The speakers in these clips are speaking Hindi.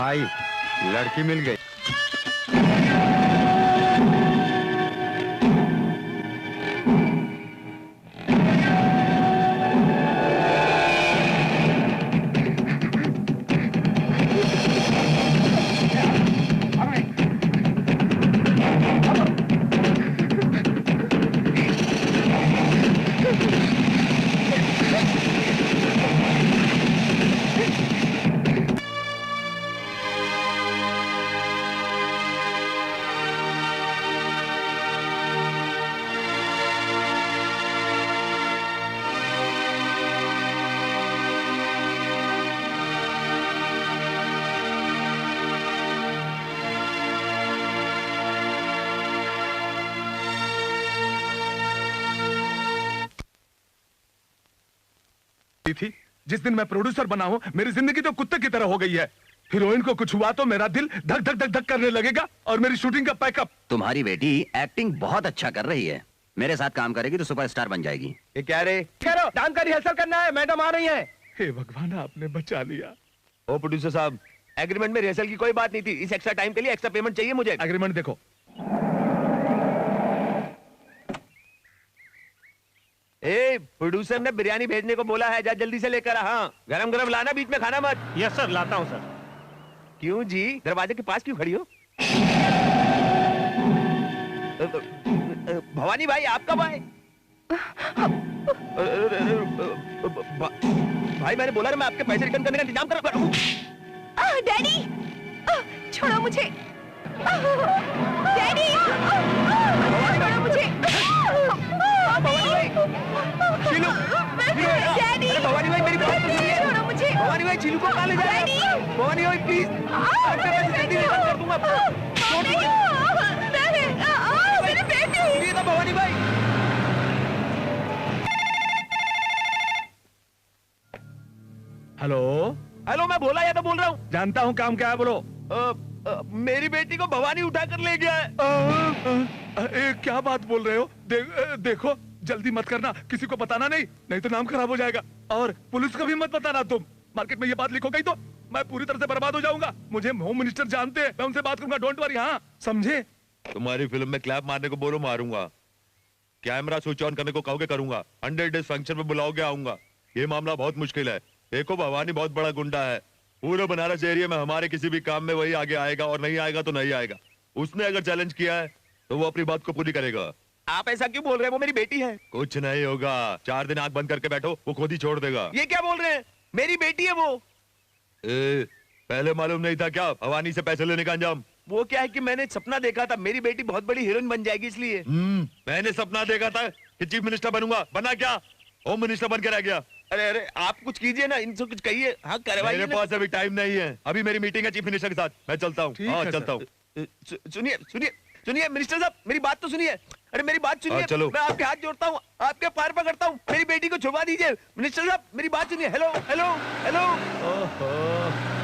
भाई, लड़की मिल गई। थी जिस दिन मैं प्रोड्यूसर बना हूं, मेरी जिंदगी तो कुत्ते की तरह हो गई है। हीरोइन को कुछ हुआ तो मेरा दिल धक धक धक धक करने लगेगा और मेरी शूटिंग का पैकअप। तुम्हारी बेटी एक्टिंग बहुत अच्छा कर रही है, मेरे साथ काम करेगी तो सुपरस्टार बन जाएगी। ये क्या रे? करो, डांस का रिहर्सल करना है, मैडम आ रही है। हे भगवान, आपने बचा लिया। ओ प्रोड्यूसर साहब, एग्रीमेंट में रिहर्सल की कोई बात नहीं थी। इस एक्स्ट्रा टाइम के लिए एक्स्ट्रा पेमेंट चाहिए मुझे। एग्रीमेंट देखो। ए, प्रोड्यूसर ने बिरयानी भेजने को बोला है, जा जल्दी से लेकर आ। हाँ, गरम गरम लाना, बीच में खाना मत। यस सर, लाता हूँ सर। क्यों जी, दरवाजे के पास क्यों खड़ी हो? भवानी भाई, आप कब आए? भाई, मैंने बोला ना, मैं आपके पैसे रिटर्न करने का इंतजाम कर रहा हूँ। डैडी, छोड़ो मुझे। डैडी, छोड़ो मुझे। शीलू, डैडी, भवानी भाई मेरी बात सुनिए। छोड़ो मुझे। भवानी भाई, शीलू को कहाँ ले जा रहे हैं? भवानी भाई प्लीज, आपके पैसे जल्दी रिटर्न कर दूंगा। मेरे बेटे। ये तो भवानी भाई। हेलो हेलो, मैं भोला या तो बोल रहा हूँ। जानता हूँ काम क्या है, बोलो। मेरी बेटी को भवानी उठाकर ले गया है। क्या बात बोल रहे हो? देखो, जल्दी मत करना, किसी को बताना नहीं, नहीं तो नाम खराब हो जाएगा। और पुलिस को भी मत बताना। तुम मार्केट में ये बात लिखो गई तो मैं पूरी तरह से बर्बाद हो जाऊंगा। मुझे होम मिनिस्टर जानते हैं, मैं उनसे बात करूंगा। डोंट वरी, हाँ समझे? तुम्हारी फिल्म में क्लैप मारने को बोलो, मारूंगा। कैमरा स्विच ऑन करने को कहोगे, करूंगा। 100 डेज फंक्शन में बुलाओगे, आऊंगा। ये मामला बहुत मुश्किल है। देखो, भवानी बहुत बड़ा गुंडा है। पूरे बनारस एरिया में हमारे किसी भी काम में वही आगे आएगा, और नहीं आएगा तो नहीं आएगा। उसने अगर चैलेंज किया है तो वो अपनी बात को पूरी करेगा। आप ऐसा क्यों बोल रहे हैं? वो मेरी बेटी है। कुछ नहीं होगा, 4 दिन आंख बंद करके बैठो, वो खुद ही छोड़ देगा। ये क्या बोल रहे हैं? मेरी बेटी है वो। पहले मालूम नहीं था क्या भवानी से पैसे लेने का अंजाम? वो क्या है कि मैंने सपना देखा था, मेरी बेटी बहुत बड़ी हीरोइन बन जाएगी, इसलिए। मैंने सपना देखा था कि चीफ मिनिस्टर बनूंगा, बना क्या? होम मिनिस्टर बन के रह गया। अरे अरे, आप कुछ कीजिए ना, इनसे कुछ कहिए। हाँ, करवाइए। मेरे पास अभी टाइम नहीं है, अभी मेरी मीटिंग है चीफ मिनिस्टर के साथ। मैं चलता हूँ। हाँ, चलता हूँ। सुनिए सुनिए सुनिए मिनिस्टर साहब, मेरी बात तो सुनिए। अरे मेरी बात सुनिए। चलो। मैं आपके हाथ जोड़ता हूँ, आपके पैर पकड़ता हूँ, मेरी बेटी को छुड़वा दीजिए। मिनिस्टर साहब, मेरी बात सुनिए। Hello hello hello.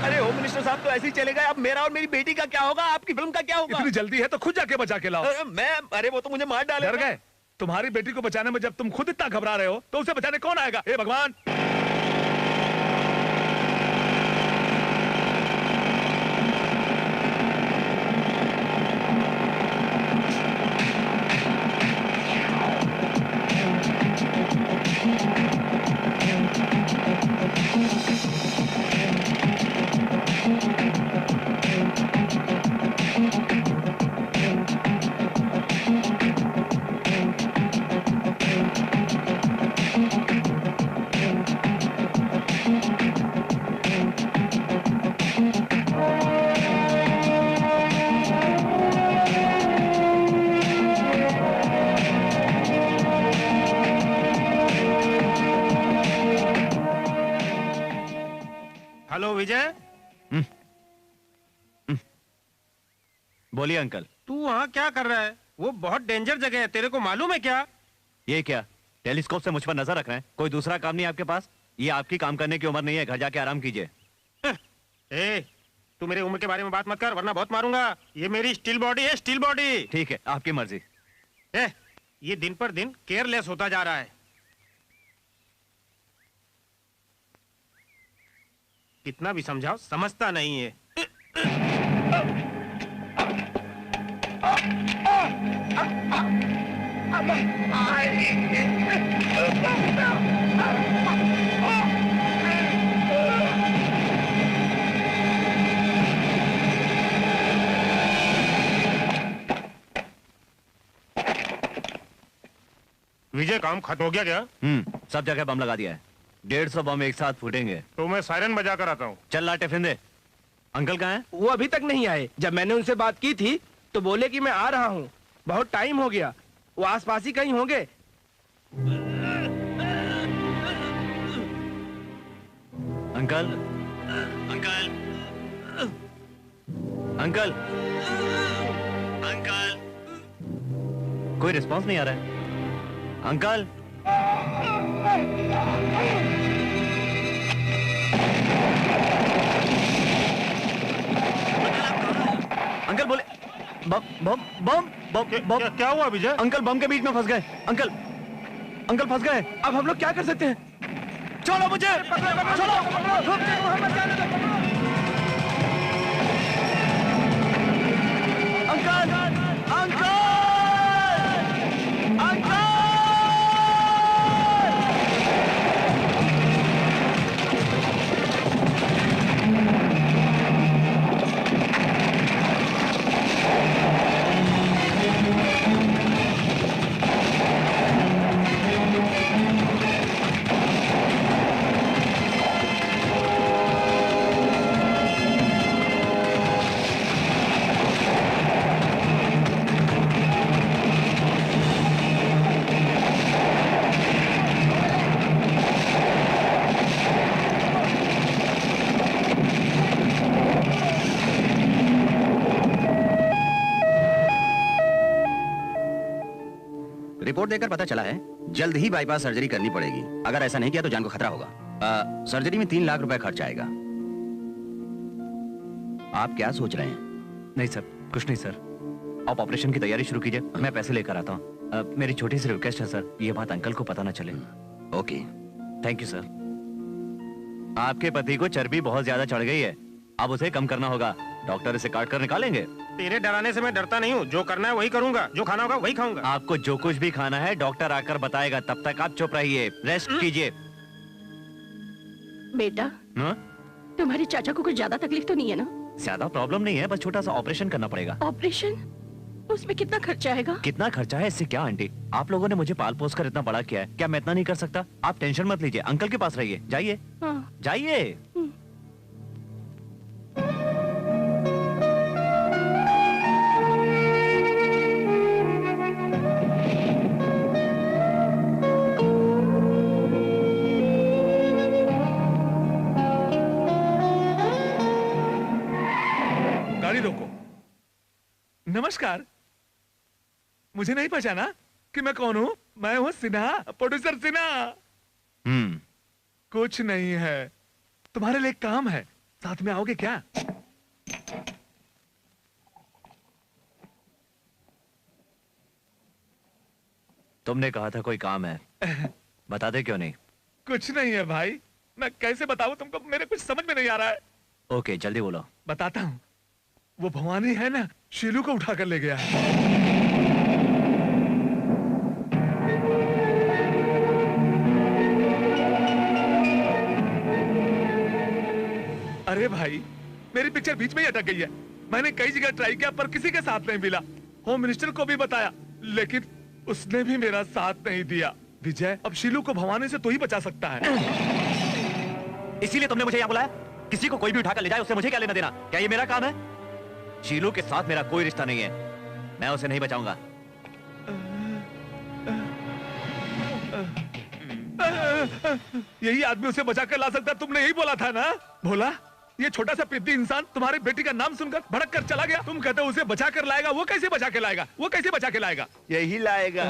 अरे होम मिनिस्टर साहब तो ऐसे ही चले गए, अब मेरा और मेरी बेटी का क्या होगा? आपकी फिल्म का क्या होगा? इतनी जल्दी है तो खुद जाके बचा के लाओ। अरे वो तो मुझे मार डाले। डर गए? तुम्हारी बेटी को बचाने में जब तुम खुद इतना घबरा रहे हो तो उसे बचाने कौन आएगा? हे भगवान। हेलो विजय। बोलिए अंकल। तू वहाँ क्या कर रहा है? वो बहुत डेंजर जगह है, तेरे को मालूम है क्या? ये क्या टेलीस्कोप से मुझ पर नजर रख रहे हैं? कोई दूसरा काम नहीं आपके पास? ये आपकी काम करने की उम्र नहीं है, घर जाके आराम कीजिए। ए, तू मेरी उम्र के बारे में बात मत कर, वरना बहुत मारूंगा। ये मेरी स्टील बॉडी है, स्टील बॉडी। ठीक है, आपकी मर्जी। ये दिन पर दिन केयरलेस होता जा रहा है। कितना भी समझाओ, समझता नहीं है। विजय, काम खत्म हो गया क्या? सब जगह बम लगा दिया है। 150 बम एक साथ फूटेंगे। तो मैं सायरन बजा कर आता हूँ। चल ला टिफिन दे। अंकल कहाँ हैं? वो अभी तक नहीं आए। जब मैंने उनसे बात की थी तो बोले कि मैं आ रहा हूँ, बहुत टाइम हो गया। वो आसपास ही कहीं होंगे। अंकल, अंकल, अंकल, अंकल, कोई रिस्पांस नहीं आ रहा है। अंकल, अंकल बोले बम बम बम बम बम। क्या हुआ विजय? अंकल बम के बीच में फंस गए। अंकल, अंकल फंस गए। अब हम लोग क्या कर सकते हैं? छोड़ो मुझे, छोड़ो। Uncle, uncle, uncle. रिपोर्ट देकर पता चला है जल्द ही बाईपास सर्जरी करनी पड़ेगी। अगर ऐसा नहीं किया तो जान को खतरा होगा। सर्जरी में 3 लाख रुपए खर्च आएगा। आप क्या सोच रहे हैं? नहीं सर, कुछ नहीं सर। आप ऑपरेशन की तैयारी शुरू कीजिए, मैं पैसे लेकर आता हूँ। मेरी छोटी सी रिक्वेस्ट है सर, ये बात अंकल को पता ना चले। Okay, thank you sir. आपके पति को चर्बी बहुत ज्यादा चढ़ गई है, अब उसे कम करना होगा। डॉक्टर इसे काट कर निकालेंगे। तेरे डराने से मैं डरता नहीं हूँ। जो करना है वही करूंगा, जो खाना होगा वही खाऊंगा। आपको जो कुछ भी खाना है डॉक्टर आकर बताएगा, तब तक आप चुप रहिए, रेस्ट कीजिए। बेटा, हाँ? तुम्हारे चाचा को कुछ ज्यादा तकलीफ तो नहीं है ना? ज्यादा प्रॉब्लम नहीं है, बस छोटा सा ऑपरेशन करना पड़ेगा। ऑपरेशन? उसमें कितना खर्चा आएगा? कितना खर्चा है इससे क्या आंटी? आप लोगों ने मुझे पाल पोस कर इतना बड़ा किया है, क्या मैं इतना नहीं कर सकता? आप टेंशन मत लीजिए, अंकल के पास रहिए। जाइए, हाँ। जाइए। गाड़ी रोको। नमस्कार, मुझे नहीं पहचाना कि मैं कौन हूँ? मैं हूँ सिन्हा, प्रोड्यूसर सिन्हा। कुछ नहीं है, तुम्हारे लिए काम है, साथ में आओगे क्या? तुमने कहा था कोई काम है, बता दे क्यों नहीं? कुछ नहीं है भाई, मैं कैसे बताऊं तुमको, मेरे कुछ समझ में नहीं आ रहा है। ओके, जल्दी बोलो। बताता हूँ। वो भवानी है ना, शीलू को उठा कर ले गया है। अरे भाई, मेरी पिक्चर बीच में ही अटक गई है। मैंने कई जगह ट्राई किया पर किसी के साथ नहीं मिला। होम मिनिस्टर को भी बताया, लेकिन उसने भी मेरा साथ नहीं दिया। विजय, अब शीलू को भवानी से तू ही बचा सकता है। इसीलिए तुमने मुझे यहाँ बुलाया? किसी को कोई भी उठाकर ले जाए, उससे मुझे क्या लेना देना? क्या ये मेरा काम है? शीलू के साथ मेरा कोई रिश्ता नहीं है, मैं उसे नहीं बचाऊंगा। यही आदमी उसे बचा कर ला सकता, तुमने यही बोला था ना? बोला ये छोटा सा पिद्दी इंसान तुम्हारी बेटी का नाम सुनकर भड़क कर चला गया। तुम कहते हो उसे बचा कर लाएगा, वो कैसे बचा के लाएगा? वो कैसे बचा के लाएगा? यही लाएगा।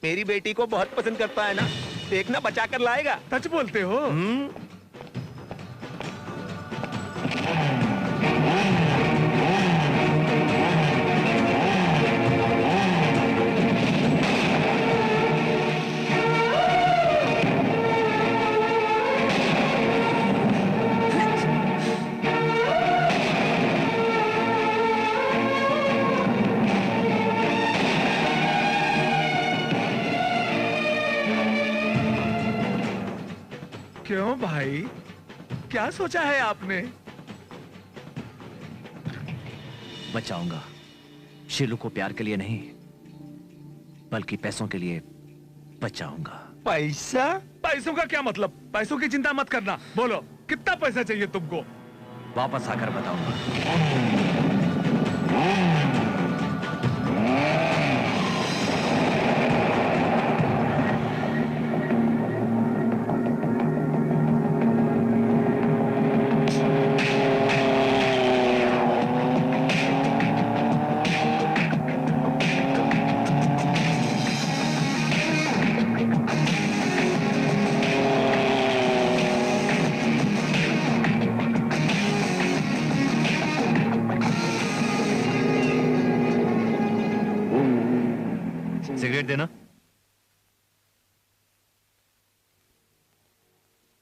मेरी बेटी को बहुत पसंद करता है ना, देखना बचा कर लाएगा। सच बोलते हो? क्यों भाई, क्या सोचा है आपने? बचाऊंगा शीलू को, प्यार के लिए नहीं बल्कि पैसों के लिए बचाऊंगा। पैसा? पैसों का क्या मतलब? पैसों की चिंता मत करना, बोलो कितना पैसा चाहिए तुमको? वापस आकर बताऊंगा। सिगरेट देना।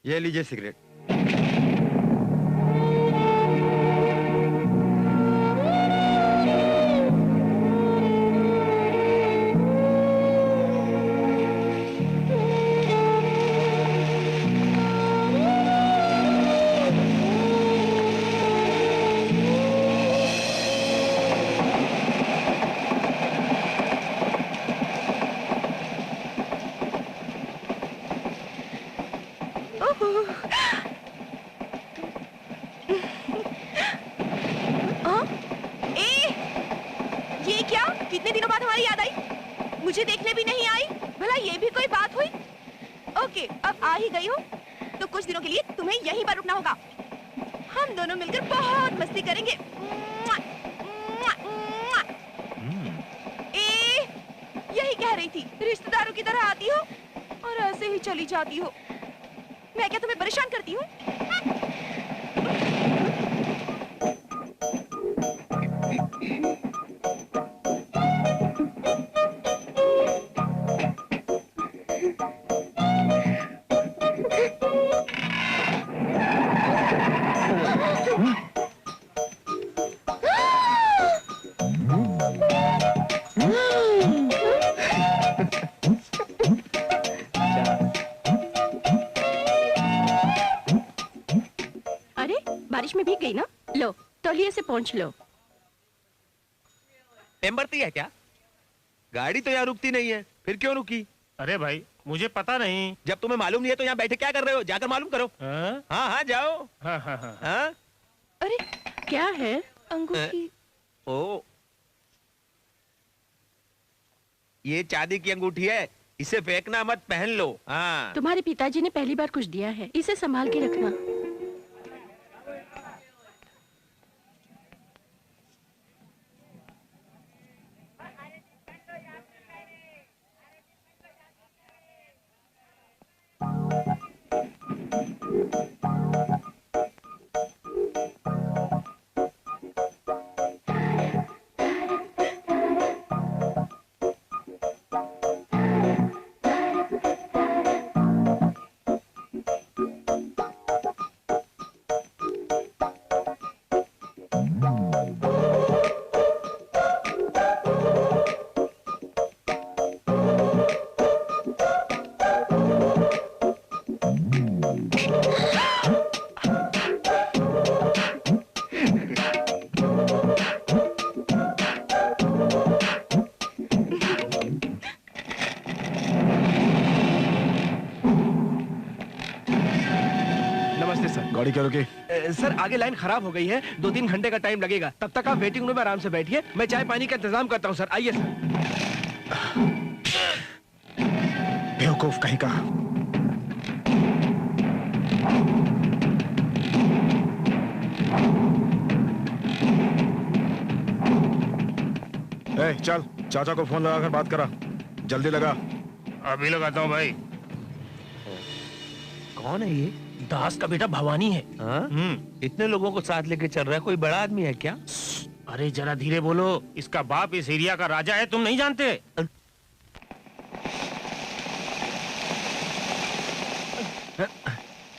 ये लीजिए सिगरेट। कितने दिनों बाद हमारी याद आई, मुझे देखने भी नहीं आई। भला ये भी कोई बात हुई? ओके, अब आ ही गई हो तो कुछ दिनों के लिए तुम्हें यहीं पर रुकना होगा। हम दोनों मिलकर बहुत मस्ती करेंगे। यही कह रही थी, रिश्तेदारों की तरह आती हो और ऐसे ही चली जाती हो। मैं क्या तुम्हें परेशान करती हूँ? बारिश में भीग गई ना, लो तौलिए से पोंछ लो। टेम्बरती है क्या? गाड़ी तो यहाँ रुकती नहीं है, फिर क्यों रुकी? अरे भाई मुझे पता नहीं। जब तुम्हें मालूम नहीं है तो यहाँ बैठे क्या कर रहे हो? जाकर मालूम करो। हाँ हाँ जाओ। हाँ। अरे क्या है? अंगूठी। ओ, ये चांदी की अंगूठी है, इसे फेंकना मत, पहन लो। हाँ। तुम्हारे पिताजी ने पहली बार कुछ दिया है, इसे संभाल के रखना। गाड़ी क्या रुकी? सर आगे लाइन खराब हो गई है, 2-3 घंटे का टाइम लगेगा। तब तक आप वेटिंग रूम में आराम से बैठिए, मैं चाय पानी का इंतजाम करता हूँ। सर आइए सर। बेवकूफ कहीं का। चल चाचा को फोन लगाकर बात करा, जल्दी लगा। अभी लगाता हूँ भाई। कौन है ये? दास का बेटा भवानी है। इतने लोगों को साथ लेके चल रहा है, कोई बड़ा आदमी है क्या? अरे जरा धीरे बोलो, इसका बाप इस एरिया का राजा है, तुम नहीं जानते?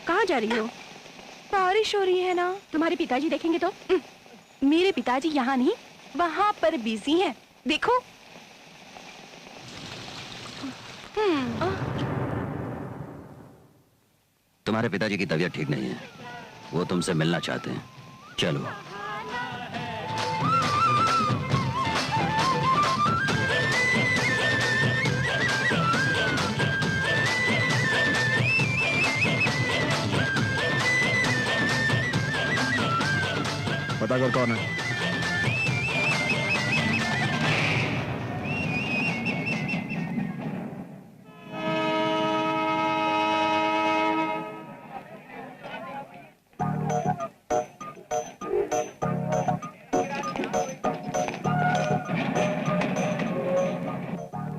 कहाँ जा रही हो? बारिश हो रही है ना, तुम्हारे पिताजी देखेंगे तो? मेरे पिताजी यहाँ नहीं, वहाँ पर बिजी हैं। देखो। तुम्हारे पिताजी की तबीयत ठीक नहीं है, वो तुमसे मिलना चाहते हैं। चलो। पता कर कौन है।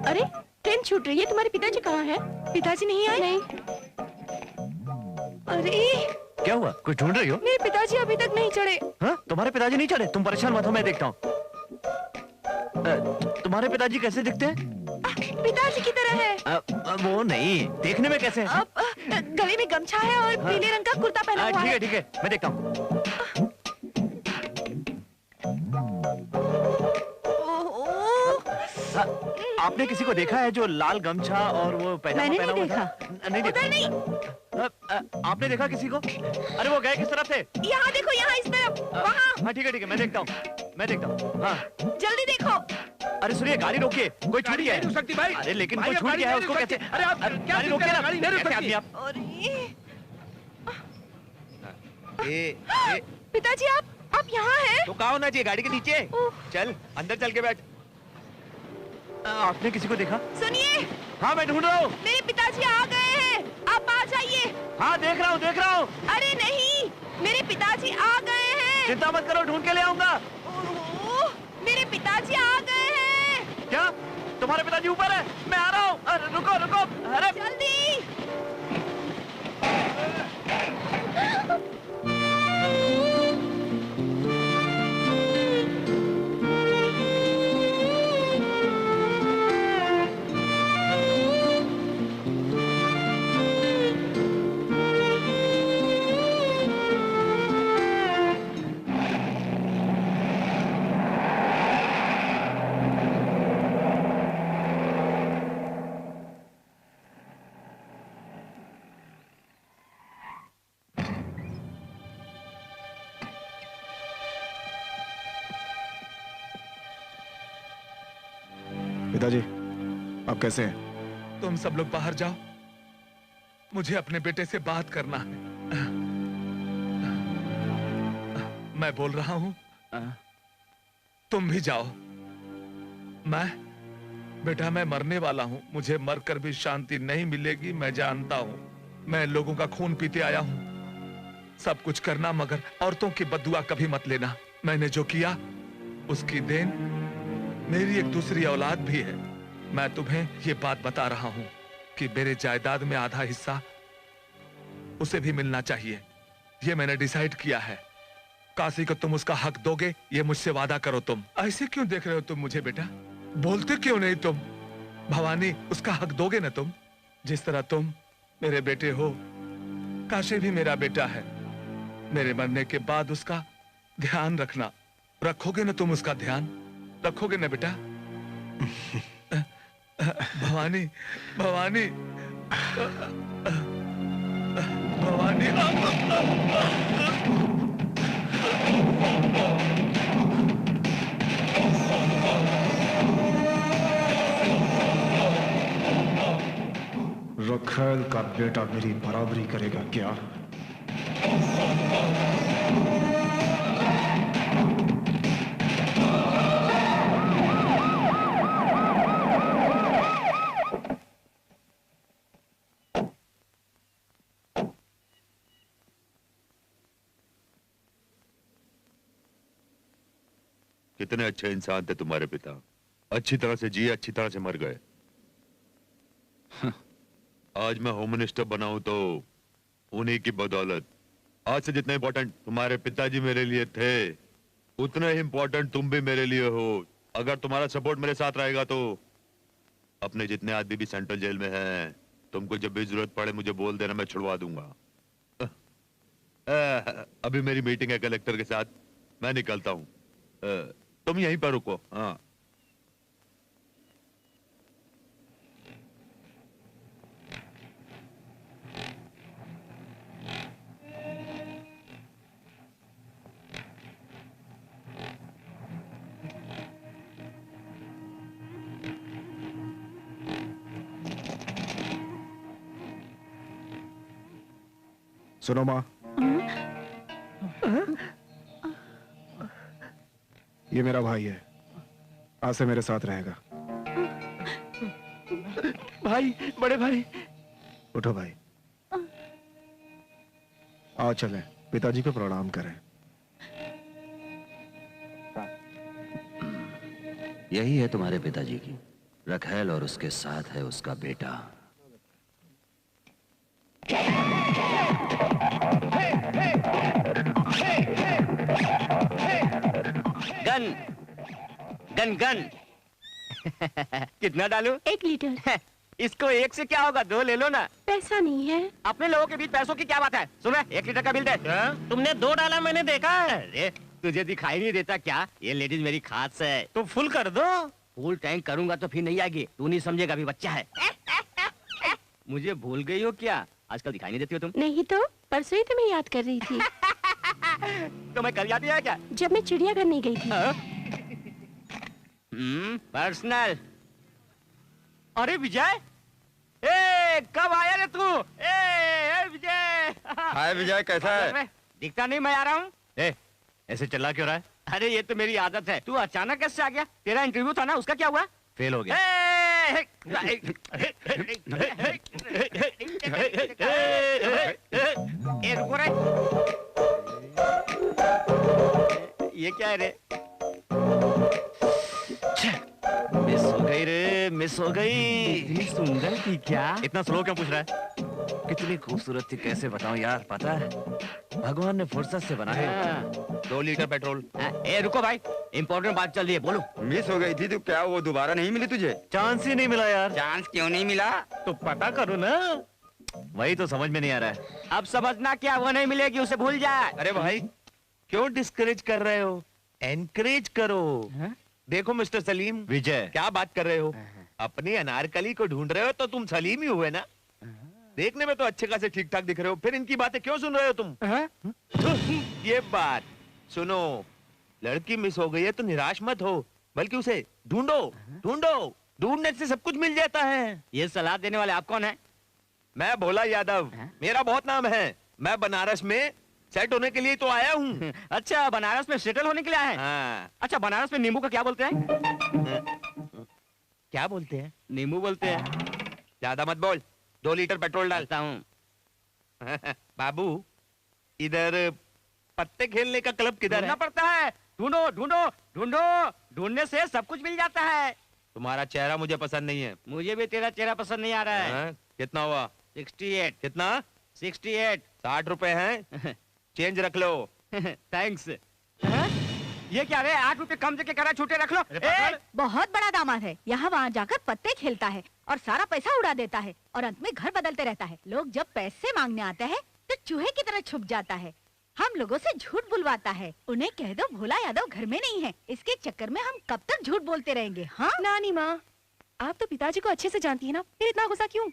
अरे ट्रेन छूट रही है, तुम्हारे पिताजी कहाँ हैं? पिताजी नहीं आए? नहीं। अरे क्या हुआ? कुछ ढूंढ रही हो? मेरे पिताजी अभी तक नहीं चढ़े। हाँ? तुम्हारे पिताजी नहीं चढ़े? तुम परेशान मत हो, मैं देखता हूँ। तुम्हारे पिताजी कैसे दिखते हैं? पिताजी की तरह है। वो नहीं, देखने में कैसे हैं? गले में गमछा है और पीले रंग का कुर्ता पहना हुआ है। ठीक है, मैं देखता हूँ। आपने किसी को देखा है जो लाल गमछा और वो पैजामा पहना हुआ था? नहीं देखा। नहीं। आपने देखा किसी को? अरे वो गए किस तरफ थे? यहाँ देखो, यहाँ इस तरफ, वहाँ। हाँ ठीक है, मैं देखता हूँ। हाँ जल्दी देखो। अरे सुनिए, गाड़ी रोकिए, कोई छूट गया है। रुक सकती भाई। अरे लेकिन कोई छूट गया है, उसको कैसे? अरे आप गाड़ी रोकिए ना, कैसे आदमी आप? अरे पिताजी आप यहाँ हैं? तो कहाँ होना चाहिए? गाड़ी के नीचे। चल अंदर चल के बैठ। आपने किसी को देखा? सुनिए। हाँ मैं ढूंढ रहा हूँ। मेरे पिताजी आ गए हैं, आप आ जाइए। हाँ देख रहा हूँ। अरे नहीं, मेरे पिताजी आ गए हैं। चिंता मत करो, ढूंढ के ले आऊंगा। मेरे पिताजी आ गए हैं। क्या? तुम्हारे पिताजी ऊपर है? मैं आ रहा हूँ। रुको। अरे जल्दी। पिताजी आप कैसे हैं? तुम सब लोग बाहर जाओ, मुझे अपने बेटे से बात करना है। मैं बोल रहा हूं, तुम भी जाओ। बेटा मैं मरने वाला हूं, मुझे मरकर भी शांति नहीं मिलेगी, मैं जानता हूं। मैं लोगों का खून पीते आया हूं। सब कुछ करना, मगर औरतों की बद्दुआ कभी मत लेना। मैंने जो किया उसकी देन मेरी एक दूसरी औलाद भी है। मैं तुम्हें ये बात बता रहा हूं कि मेरे जायदाद में आधा हिस्सा उसे भी मिलना चाहिए। ये मैंने डिसाइड किया है। काशी को तुम उसका हक दोगे, ये मुझसे वादा करो। तुम ऐसे क्यों देख रहे हो तुम मुझे बेटा? बोलते क्यों नहीं तुम? भवानी उसका हक दोगे ना तुम? जिस तरह तुम मेरे बेटे हो, काशी भी मेरा बेटा है। मेरे मरने के बाद उसका ध्यान रखना। रखोगे ना तुम उसका ध्यान? रखोगे ना बेटा? भवानी भवानी भवानी रखेल का बेटा मेरी बराबरी करेगा क्या? कितने अच्छे इंसान थे तुम्हारे पिता। अच्छी तरह से जिए, अच्छी तरह से मर गए। आज मैं होम मिनिस्टर बना हूं तो उन्हीं की बदौलत। आज से जितने इंपॉर्टेंट तुम्हारे पिताजी मेरे लिए थे, उतने ही इंपॉर्टेंट तुम भी मेरे लिए हो। अगर तुम्हारा सपोर्ट मेरे साथ रहेगा तो अपने जितने आदमी भी सेंट्रल जेल में हैं, तुमको जब भी जरूरत पड़े मुझे बोल देना, मैं छुड़वा दूंगा। अभी मेरी मीटिंग है कलेक्टर के साथ, मैं निकलता हूं। तुम यहीं पर रुको। हाँ सुनो माँ, ये मेरा भाई है, आज से मेरे साथ रहेगा। भाई, बड़े भाई। उठो भाई, आओ चलें, पिताजी को प्रणाम करें। यही है तुम्हारे पिताजी की रखेल और उसके साथ है उसका बेटा। गन गन गन कितना डालूं? 1 लीटर। इसको एक से क्या होगा, 2 ले लो ना। पैसा नहीं है। अपने लोगों के बीच पैसों की क्या बात है? सुन रहे, 1 लीटर का बिल दे। तुमने 2 डाला, मैंने देखा है। अरे तुझे दिखाई नहीं देता क्या? ये लेडीज मेरी खास है। तो फुल कर दो। फुल टैंक करूंगा तो फिर नहीं आएगी, तू नहीं समझेगा, अभी बच्चा है। मुझे भूल गई हो क्या? आजकल दिखाई नहीं देती हो तुम। नहीं तो परसों ही तुम्हें याद कर रही थी। तो मैं कल याद नहीं आया क्या? जब मैं चिड़ियाघर नहीं गई थी। पर्सनल। अरे विजय, ए कब आया रे तू? ए विजय। हाय विजय, कैसा है? दिखता नहीं, मैं आ रहा हूँ। ऐसे चिल्ला क्यों रहा है? अरे ये तो मेरी आदत है। तू अचानक कैसे आ गया? तेरा इंटरव्यू था ना, उसका क्या हुआ? फेल हो गया। रुको रे, ये क्या है रे? मिस हो गई रे, मिस हो गई। इतनी सुंदर थी क्या? इतना स्लो क्यों पूछ रहा है? कितनी खूबसूरत थी, कैसे बताऊं यार। पता है भगवान ने फुर्सत से बनाया। 2 लीटर पेट्रोल। रुको भाई, इम्पोर्टेंट बात चल रही है, बोलो। मिस हो गई थी तो क्या वो दोबारा नहीं मिली तुझे? चांस ही नहीं मिला यार। चांस क्यों नहीं मिला? तो पता करो ना। वही तो समझ में नहीं आ रहा है। अब समझना क्या, वो नहीं मिलेगी, उसे भूल जा। अरे भाई, क्यों डिस्करेज कर रहे हो? एनकरेज करो। देखो मिस्टर सलीम, विजय, क्या बात कर रहे हो? अपनी अनारकली को ढूंढ रहे हो तो तुम सलीम ही हुए ना। देखने में तो अच्छे खासे ठीक ठाक दिख रहे हो, फिर इनकी बातें क्यों सुन रहे हो तुम? ये बात सुनो, लड़की मिस हो गई है तो निराश मत हो, बल्कि उसे ढूंढो। ढूंढो, ढूंढने से सब कुछ मिल जाता है। ये सलाह देने वाले आप कौन है? मैं भोला यादव, मेरा बहुत नाम है। मैं बनारस में सेट होने के लिए तो आया हूँ। अच्छा, बनारस में सेटल होने के लिए आए हैं? हाँ। अच्छा, बनारस में नींबू का क्या बोलते हैं? क्या बोलते हैं? नींबू बोलते हैं। ज्यादा मत बोल, 2 लीटर पेट्रोल डालता हूँ। बाबू, इधर पत्ते खेलने का क्लब किधर है? पड़ता है। ढूंढो ढूंढो ढूंढो, ढूंढने से सब कुछ मिल जाता है। तुम्हारा चेहरा मुझे पसंद नहीं है। मुझे भी तेरा चेहरा पसंद नहीं आ रहा है। हाँ? कितना हुआ? 68। कितना? 68। 60 रुपए हैं, चेंज रख लो। थैंक्स। ये क्या रे, 8 रुपए कम देके करा, छूटे रख लो। बहुत बड़ा दामाद है, यहाँ वहाँ जाकर पत्ते खेलता है और सारा पैसा उड़ा देता है और अंत में घर बदलते रहता है। लोग जब पैसे मांगने आते हैं तो चूहे की तरह छुप जाता है। हम लोगों से झूठ बुलवाता है। उन्हें कह दो भोला यादव घर में नहीं है। इसके चक्कर में हम कब तक झूठ बोलते रहेंगे? हाँ नानी माँ, आप तो पिताजी को अच्छे से जानती है ना, फिर इतना गुस्सा क्यों?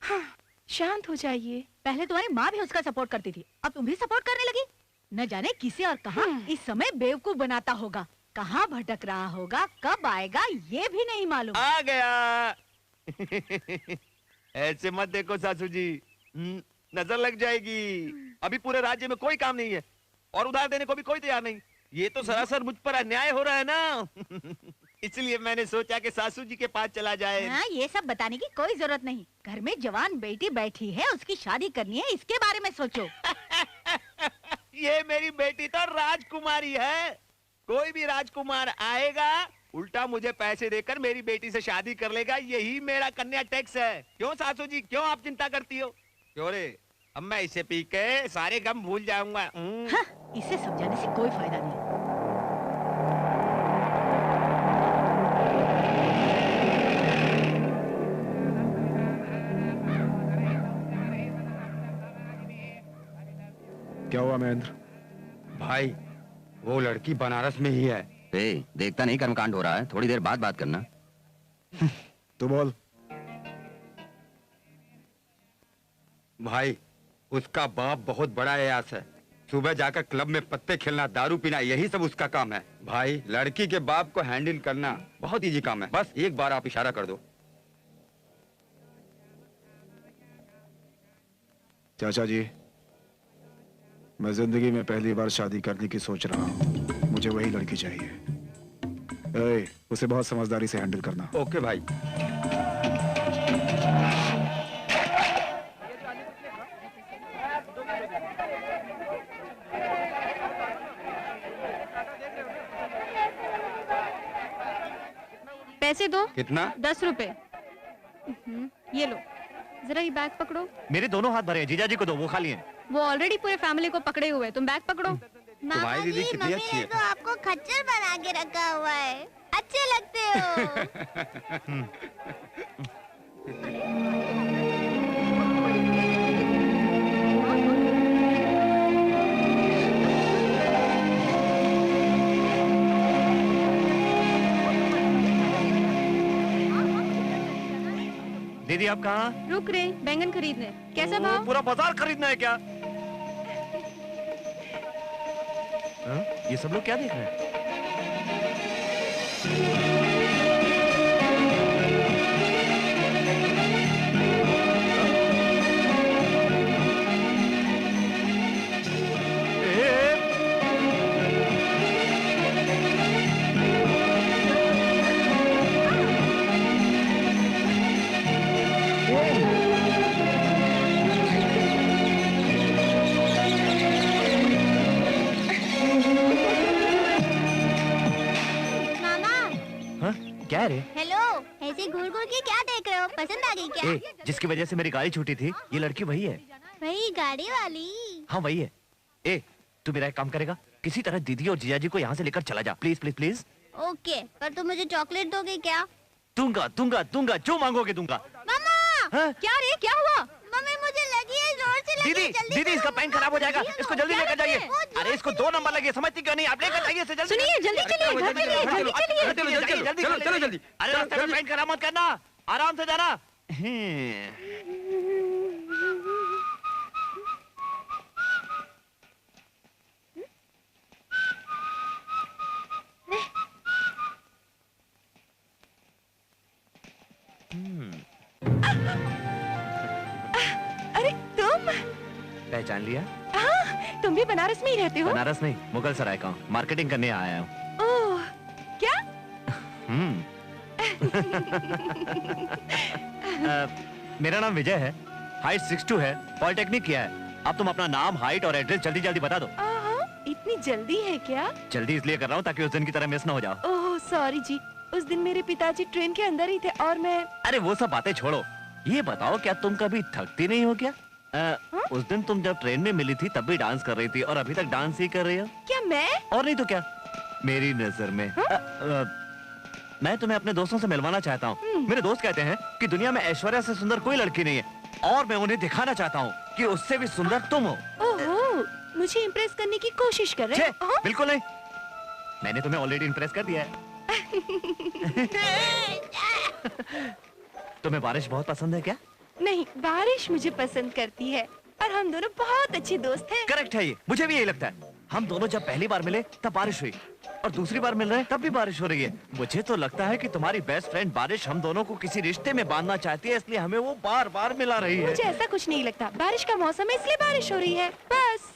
हाँ, शांत हो जाइए। पहले तुम्हारी माँ भी उसका सपोर्ट करती थी, अब तुम भी सपोर्ट करने लगी। न जाने किसे और कहाँ इस समय बेवकूफ बनाता होगा, कहाँ भटक रहा होगा, कब आएगा ये भी नहीं मालूम। आ गया। ऐसे मत देखो सासू जी, नजर लग जाएगी। अभी पूरे राज्य में कोई काम नहीं है और उधार देने को भी कोई तैयार नहीं। ये तो सरासर मुझ पर अन्याय हो रहा है ना। इसलिए मैंने सोचा कि सासू जी के पास चला जाए। हाँ, ये सब बताने की कोई जरूरत नहीं। घर में जवान बेटी बैठी है, उसकी शादी करनी है, इसके बारे में सोचो। ये मेरी बेटी तो राजकुमारी है। कोई भी राजकुमार आएगा, उल्टा मुझे पैसे देकर मेरी बेटी से शादी कर लेगा। यही मेरा कन्या टैक्स है। क्यों सासू जी, क्यों आप चिंता करती हो? क्यों रे, अब मैं इसे पी के सारे गम भूल जाऊंगा। हाँ, इसे समझाने से कोई फायदा नहीं। क्या हुआ महेंद्र? भाई, वो लड़की बनारस में ही है। ए, देखता नहीं कर्मकांड हो रहा है, थोड़ी देर बाद बात करना। तू बोल। भाई, उसका बाप बहुत बड़ा अयास है। सुबह जाकर क्लब में पत्ते खेलना, दारू पीना, यही सब उसका काम है। भाई, लड़की के बाप को हैंडल करना बहुत इजी काम है। बस एक बार आप इशारा कर दो। चाचा जी, मैं जिंदगी में पहली बार शादी करने की सोच रहा हूँ। मुझे वही लड़की चाहिए। उसे बहुत समझदारी से हैंडल करना। ओके भाई। पैसे दो। कितना? 10 रुपए। ये लो, जरा ये बैग पकड़ो। मेरे दोनों हाथ भरे हैं, जीजा जी को दो, वो खाली हैं। वो ऑलरेडी पूरे फैमिली को पकड़े हुए हैं, तुम बैग पकड़ो। तुम्हारी दीदी कितनी अच्छी है। तो आपको खच्चर बना के रखा हुआ है, अच्छे लगते हो। दीदी आप कहाँ? रुक रहे बैंगन खरीदने। कैसा भाव? पूरा बाजार खरीदना है क्या? ये सब लोग क्या देख रहे हैं? क्या रे? हेलो, ऐसे घूर घूर के क्या देख रहे हो? पसंद आ गई क्या? जिसकी वजह से मेरी गाड़ी छूटी थी, ये लड़की वही है। वही गाड़ी वाली? हाँ वही है। तू मेरा एक काम करेगा, किसी तरह दीदी और जीजा जी को यहाँ से लेकर चला जा, प्लीज प्लीज प्लीज। ओके, पर तुम मुझे चॉकलेट दोगे क्या? दूंगा दूंगा दूंगा, जो मांगोगे दूंगा। मामा! क्या रे, क्या हुआ? मम्मी मुझे लगी है, जोर से लगी है, जल्दी दीदी इसका पेन खराब हो जाएगा, इसको जल्दी लेकर जाइए। अरे इसको 2 नंबर लगे, समझती क्यों नहीं? आप लेकर जाइए इसे जल्दी। सुनिए, जल्दी चलिए, घर चलिए, जल्दी चलिए। चलो जल्दी। अरे रास्ते में पेन खराब मत करना, आराम से जाना। अरे तुम? पहचान लिया? हाँ, तुम भी बनारस में ही रहते हो? बनारस नहीं, मुगल सराय का हूँ, मार्केटिंग करने आया हूँ। ओह, क्या? मेरा नाम विजय है, हाइट 6'2" है, पॉलिटेक्निक किया है। अब तुम अपना नाम, हाइट और एड्रेस जल्दी जल्दी बता दो। इतनी जल्दी है क्या? जल्दी इसलिए कर रहा हूँ ताकि उस दिन की तरह मिस ना हो जाओ। ओह सॉरी जी, उस दिन मेरे पिताजी ट्रेन के अंदर ही थे और मैं। अरे वो सब बातें छोड़ो, ये बताओ क्या तुम कभी थकती नहीं हो क्या? उस दिन तुम जब ट्रेन में मिली थी तब भी डांस कर रही थी और अभी तक डांस ही कर रही हो। क्या मैं? और नहीं तो क्या, मेरी नजर में। मैं तुम्हें अपने दोस्तों से मिलवाना चाहता हूँ। मेरे दोस्त कहते हैं कि दुनिया में ऐश्वर्या से सुंदर कोई लड़की नहीं है और मैं उन्हें दिखाना चाहता हूँ कि उससे भी सुंदर तुम हो। ओहो, मुझे इम्प्रेस करने की कोशिश कर रहे हो? बिल्कुल नहीं, मैंने तुम्हें ऑलरेडी इम्प्रेस कर दिया है। तुम्हें बारिश बहुत पसंद है क्या? नहीं, बारिश मुझे पसंद करती है और हम दोनों बहुत अच्छे दोस्त हैं। करेक्ट है ये, मुझे भी यही लगता है। हम दोनों जब पहली बार मिले तब बारिश हुई और दूसरी बार मिल रहे हैं तब भी बारिश हो रही है। मुझे तो लगता है कि तुम्हारी बेस्ट फ्रेंड बारिश हम दोनों को किसी रिश्ते में बांधना चाहती है, इसलिए हमें वो बार बार मिला रही है। मुझे ऐसा कुछ नहीं लगता, बारिश का मौसम है इसलिए बारिश हो रही है, बस।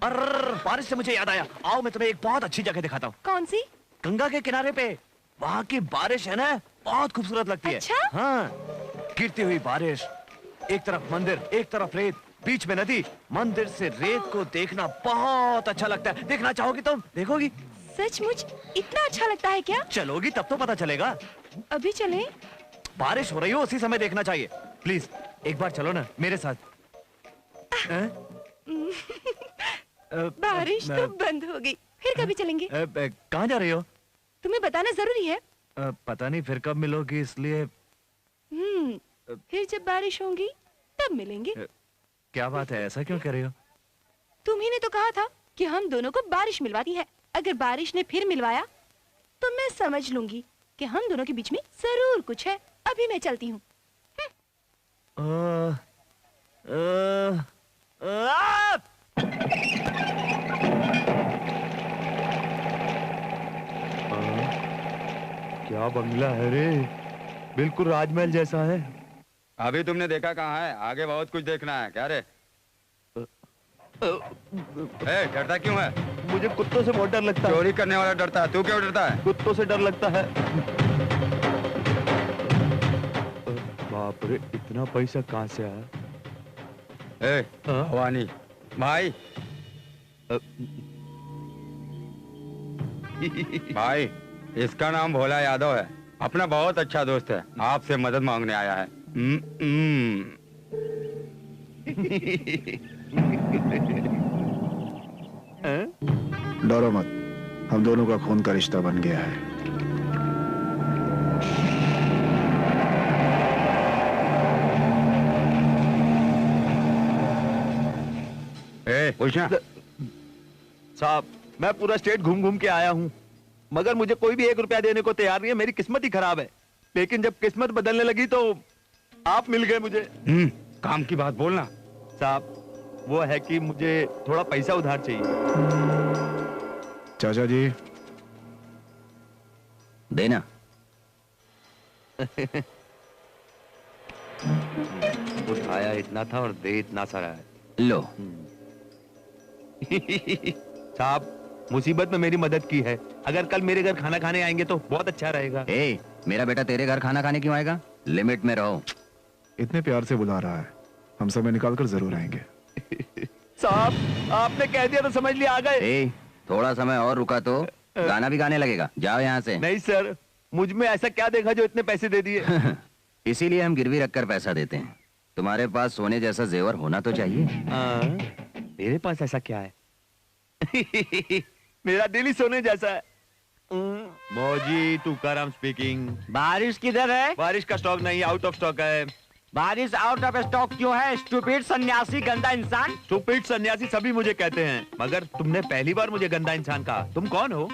अरे बारिश से मुझे याद आया, आओ मैं तुम्हें एक बहुत अच्छी जगह दिखाता हूँ। कौन सी? गंगा के किनारे पे, वहाँ की बारिश है ना, बहुत खूबसूरत लगती अच्छा? है। हाँ, गिरती हुई बारिश, एक तरफ मंदिर एक तरफ रेत, बीच में नदी। मंदिर से रेत को देखना बहुत अच्छा लगता है। देखना चाहोगी तुम? देखोगी? सचमुच इतना अच्छा लगता है क्या? चलोगी तब तो पता चलेगा। अभी चलें? बारिश हो रही हो उसी समय देखना चाहिए। प्लीज एक बार चलो ना मेरे साथ। बारिश तो बंद हो गई, फिर कभी चलेंगे? कहाँ जा रही हो? तुम्हें बताना जरूरी है? पता नहीं फिर कब मिलोगी, इसलिए। फिर जब बारिश होगी तब मिलेंगे। क्या बात है, ऐसा क्यों कर रही हो? तुम्ही ने तो कहा था कि हम दोनों को बारिश मिलवाती है। अगर बारिश ने फिर मिलवाया तो मैं समझ लूंगी कि हम दोनों के बीच में जरूर कुछ है। अभी मैं चलती हूँ। क्या बंगला है रे, बिल्कुल राजमहल जैसा है। अभी तुमने देखा कहाँ है, आगे बहुत कुछ देखना है। क्या रे? डरता क्यों है? मुझे कुत्तों से बहुत डर लगता है। चोरी करने वाला डरता है, तू क्यों डरता है? कुत्तों से डर लगता है। बाप रे, इतना पैसा कहाँ से आया? भवानी भाई, भाई इसका नाम भोला यादव है, अपना बहुत अच्छा दोस्त है, आपसे मदद मांगने आया है। डरो मत, हम दोनों का खून का रिश्ता बन गया है। पूछना साहब, मैं पूरा स्टेट घूम घूम के आया हूँ, मगर मुझे कोई भी 1 रुपया देने को तैयार नहीं है। मेरी किस्मत ही खराब है। लेकिन जब किस्मत बदलने लगी तो आप मिल गए मुझे। काम की बात बोलना। साहब, वो है कि मुझे थोड़ा पैसा उधार चाहिए। चाचा जी, देना। उठाया इतना था और दे इतना सारा है। लो। साहब, मुसीबत में मेरी मदद की है। अगर कल मेरे घर खाना खाने आएंगे तो बहुत अच्छा रहेगा। मेरा बेटा तेरे घर खाना खाने क्यों आएगा? लिमिट में रहो। इतने प्यार से बुला रहा है, हम समय निकाल कर जरूर आएंगे। साहब, आपने कह दिया तो समझ लिया आ गए। थोड़ा समय और रुका तो गाना भी गाने लगेगा। जाओ यहाँ से। नहीं सर, मुझ में ऐसा क्या देखा जो इतने पैसे दे दिए? इसीलिए हम गिरवी रखकर पैसा देते हैं। तुम्हारे पास सोने जैसा जेवर होना तो चाहिए। मेरे पास ऐसा क्या है? मेरा दिल ही सोने जैसा है। मौजी तुकाराम स्पीकिंग। बारिश किधर है? बारिश का स्टॉक नहीं, आउट ऑफ स्टॉक है। बारिश आउट ऑफ स्टॉक क्यों है? स्टूपिड सन्यासी, गंदा इंसान। स्टूपिड सन्यासी सभी मुझे कहते हैं, मगर तुमने पहली बार मुझे गंदा इंसान कहा। तुम कौन हो?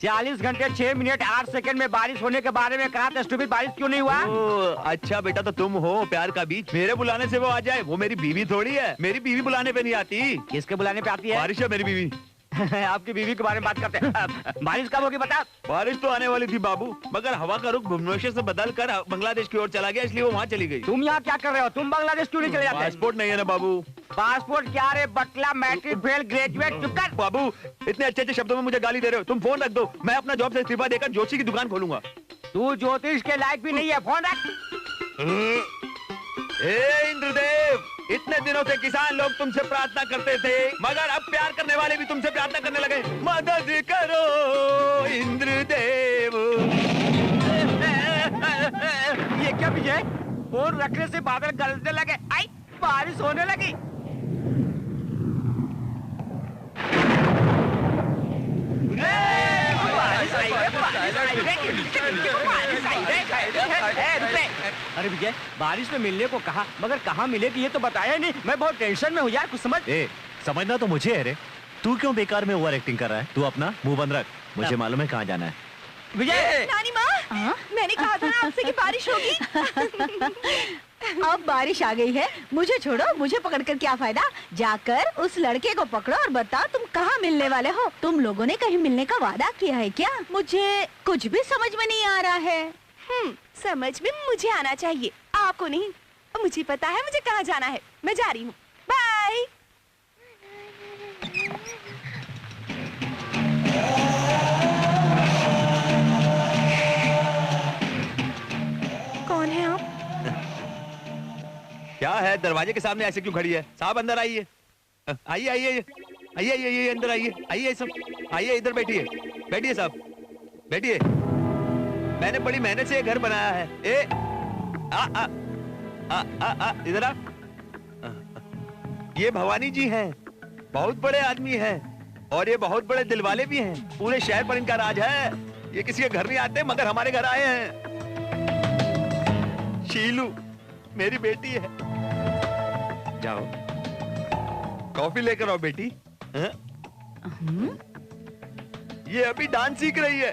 40 घंटे 6 मिनट 8 सेकंड में बारिश होने के बारे में कहा था। स्टूपिड, बारिश क्यों नहीं हुआ? अच्छा बेटा, तो तुम हो प्यार का बीज। मेरे बुलाने से वो आ जाए? वो मेरी बीवी थोड़ी है। मेरी बीवी बुलाने पे नहीं आती। किसके बुलाने पे आती है? बारिश है मेरी बीवी। आपकी बीवी के बारे में बात करते हैं। बारिश कब होगी बता? बारिश तो आने वाली थी बाबू, मगर हवा का रुख भुवनेश्वर से बदल कर बांग्लादेश की ओर चला गया, इसलिए वो वहाँ चली गई। तुम यहाँ क्या कर रहे हो? तुम बांग्लादेश क्यों नहीं चले जाते? पासपोर्ट नहीं है ना बाबू। पासपोर्ट क्या रे बटला, मैट्रिक फेल, ग्रेजुएट। चुप कर बाबू, इतने अच्छे अच्छे शब्दों में मुझे गाली दे रहे हो। तुम फोन रख दो, मैं अपना जॉब से इस्तीफा देकर जोशी की दुकान खोलूंगा। तू ज्योतिष के लायक भी नहीं है, फोन रख। इंद्रदेव, इतने दिनों से किसान लोग तुमसे प्रार्थना करते थे, मगर अब प्यार करने वाले भी तुमसे प्रार्थना करने लगे। मदद करो इंद्रदेव। ये क्या विजय? फोन रखने से बादल गरजने लगे, आई बारिश होने लगी। अरे विजय, बारिश में मिलने को कहा, मगर कहाँ मिलेगी ये तो बताया नहीं। मैं बहुत टेंशन में हूँ यार, कुछ समझ। समझना तो मुझे है रे। तू क्यों बेकार में ओवर एक्टिंग कर रहा है? तू अपना मुंह बंद रख, मुझे मालूम है कहाँ जाना है। विजय, नानी माँ, मैंने कहा था ना आपसे कि बारिश होगी। अब बारिश आ गई है, मुझे छोड़ो, मुझे पकड़कर क्या फायदा। जाकर उस लड़के को पकड़ो और बताओ तुम कहाँ मिलने वाले हो। तुम लोगों ने कहीं मिलने का वादा किया है क्या? मुझे कुछ भी समझ में नहीं आ रहा है। समझ में मुझे आना चाहिए, आपको नहीं। मुझे पता है मुझे कहाँ जाना है, मैं जा रही हूँ। बाय। कौन है आप? क्या है, दरवाजे के सामने ऐसे क्यों खड़ी है? साहब अंदर आइए। आइए आइए आइए आइए अंदर आइए। आइए सब, आइए इधर बैठिए। बैठिए साहब, बैठिए। मैंने बड़ी मेहनत से ये घर बनाया है। इधर आ। ये भवानी जी हैं, बहुत बड़े आदमी हैं और ये बहुत बड़े दिल वाले भी हैं। पूरे शहर पर इनका राज है। ये किसी के घर नहीं आते, मगर हमारे घर आए हैं। शीलू मेरी बेटी है। जाओ कॉफी लेकर आओ बेटी। ये अभी डांस सीख रही है।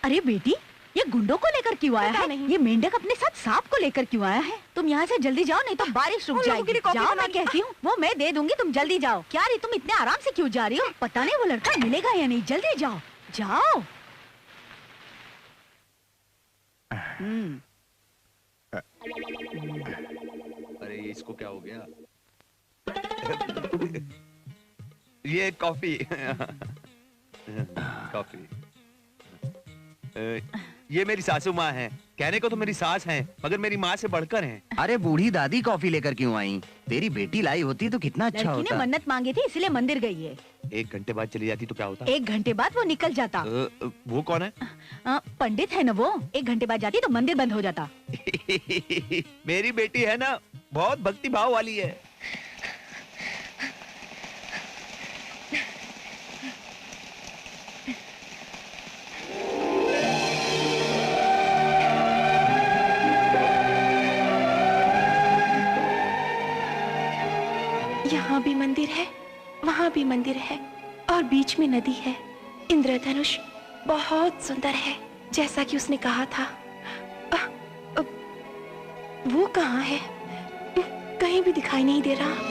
अरे बेटी, ये गुंडों को लेकर क्यों आया है? ये मेंढक अपने साथ सांप को लेकर क्यों आया है? तुम यहाँ से जल्दी जाओ, नहीं तो बारिश रुक जाएगी। जाओ, मैं कहती हूँ। वो मैं दे दूंगी, तुम जल्दी जाओ। क्या रे, तुम इतने आराम से क्यों जा रही हो? पता नहीं वो लड़का मिलेगा या नहीं। जल्दी जाओ, जाओ। अरे इसको क्या हो गया? ये कॉफी। कॉफी। ये मेरी सासू माँ है। कहने को तो मेरी सास है, मगर मेरी माँ से बढ़कर हैं। अरे बूढ़ी दादी कॉफी लेकर क्यों आई? तेरी बेटी लाई होती तो कितना अच्छा लड़की होता। ने मन्नत मांगी थी इसलिए मंदिर गई है। 1 घंटे बाद चली जाती तो क्या होता? 1 घंटे बाद वो निकल जाता। वो कौन है? पंडित है ना वो। 1 घंटे बाद जाती तो मंदिर बंद हो जाता। मेरी बेटी है ना, बहुत भक्ति भाव वाली है। यहाँ भी मंदिर है, वहाँ भी मंदिर है, और बीच में नदी है। इंद्रधनुष बहुत सुंदर है, जैसा कि उसने कहा था। वो कहाँ है? कहीं भी दिखाई नहीं दे रहा।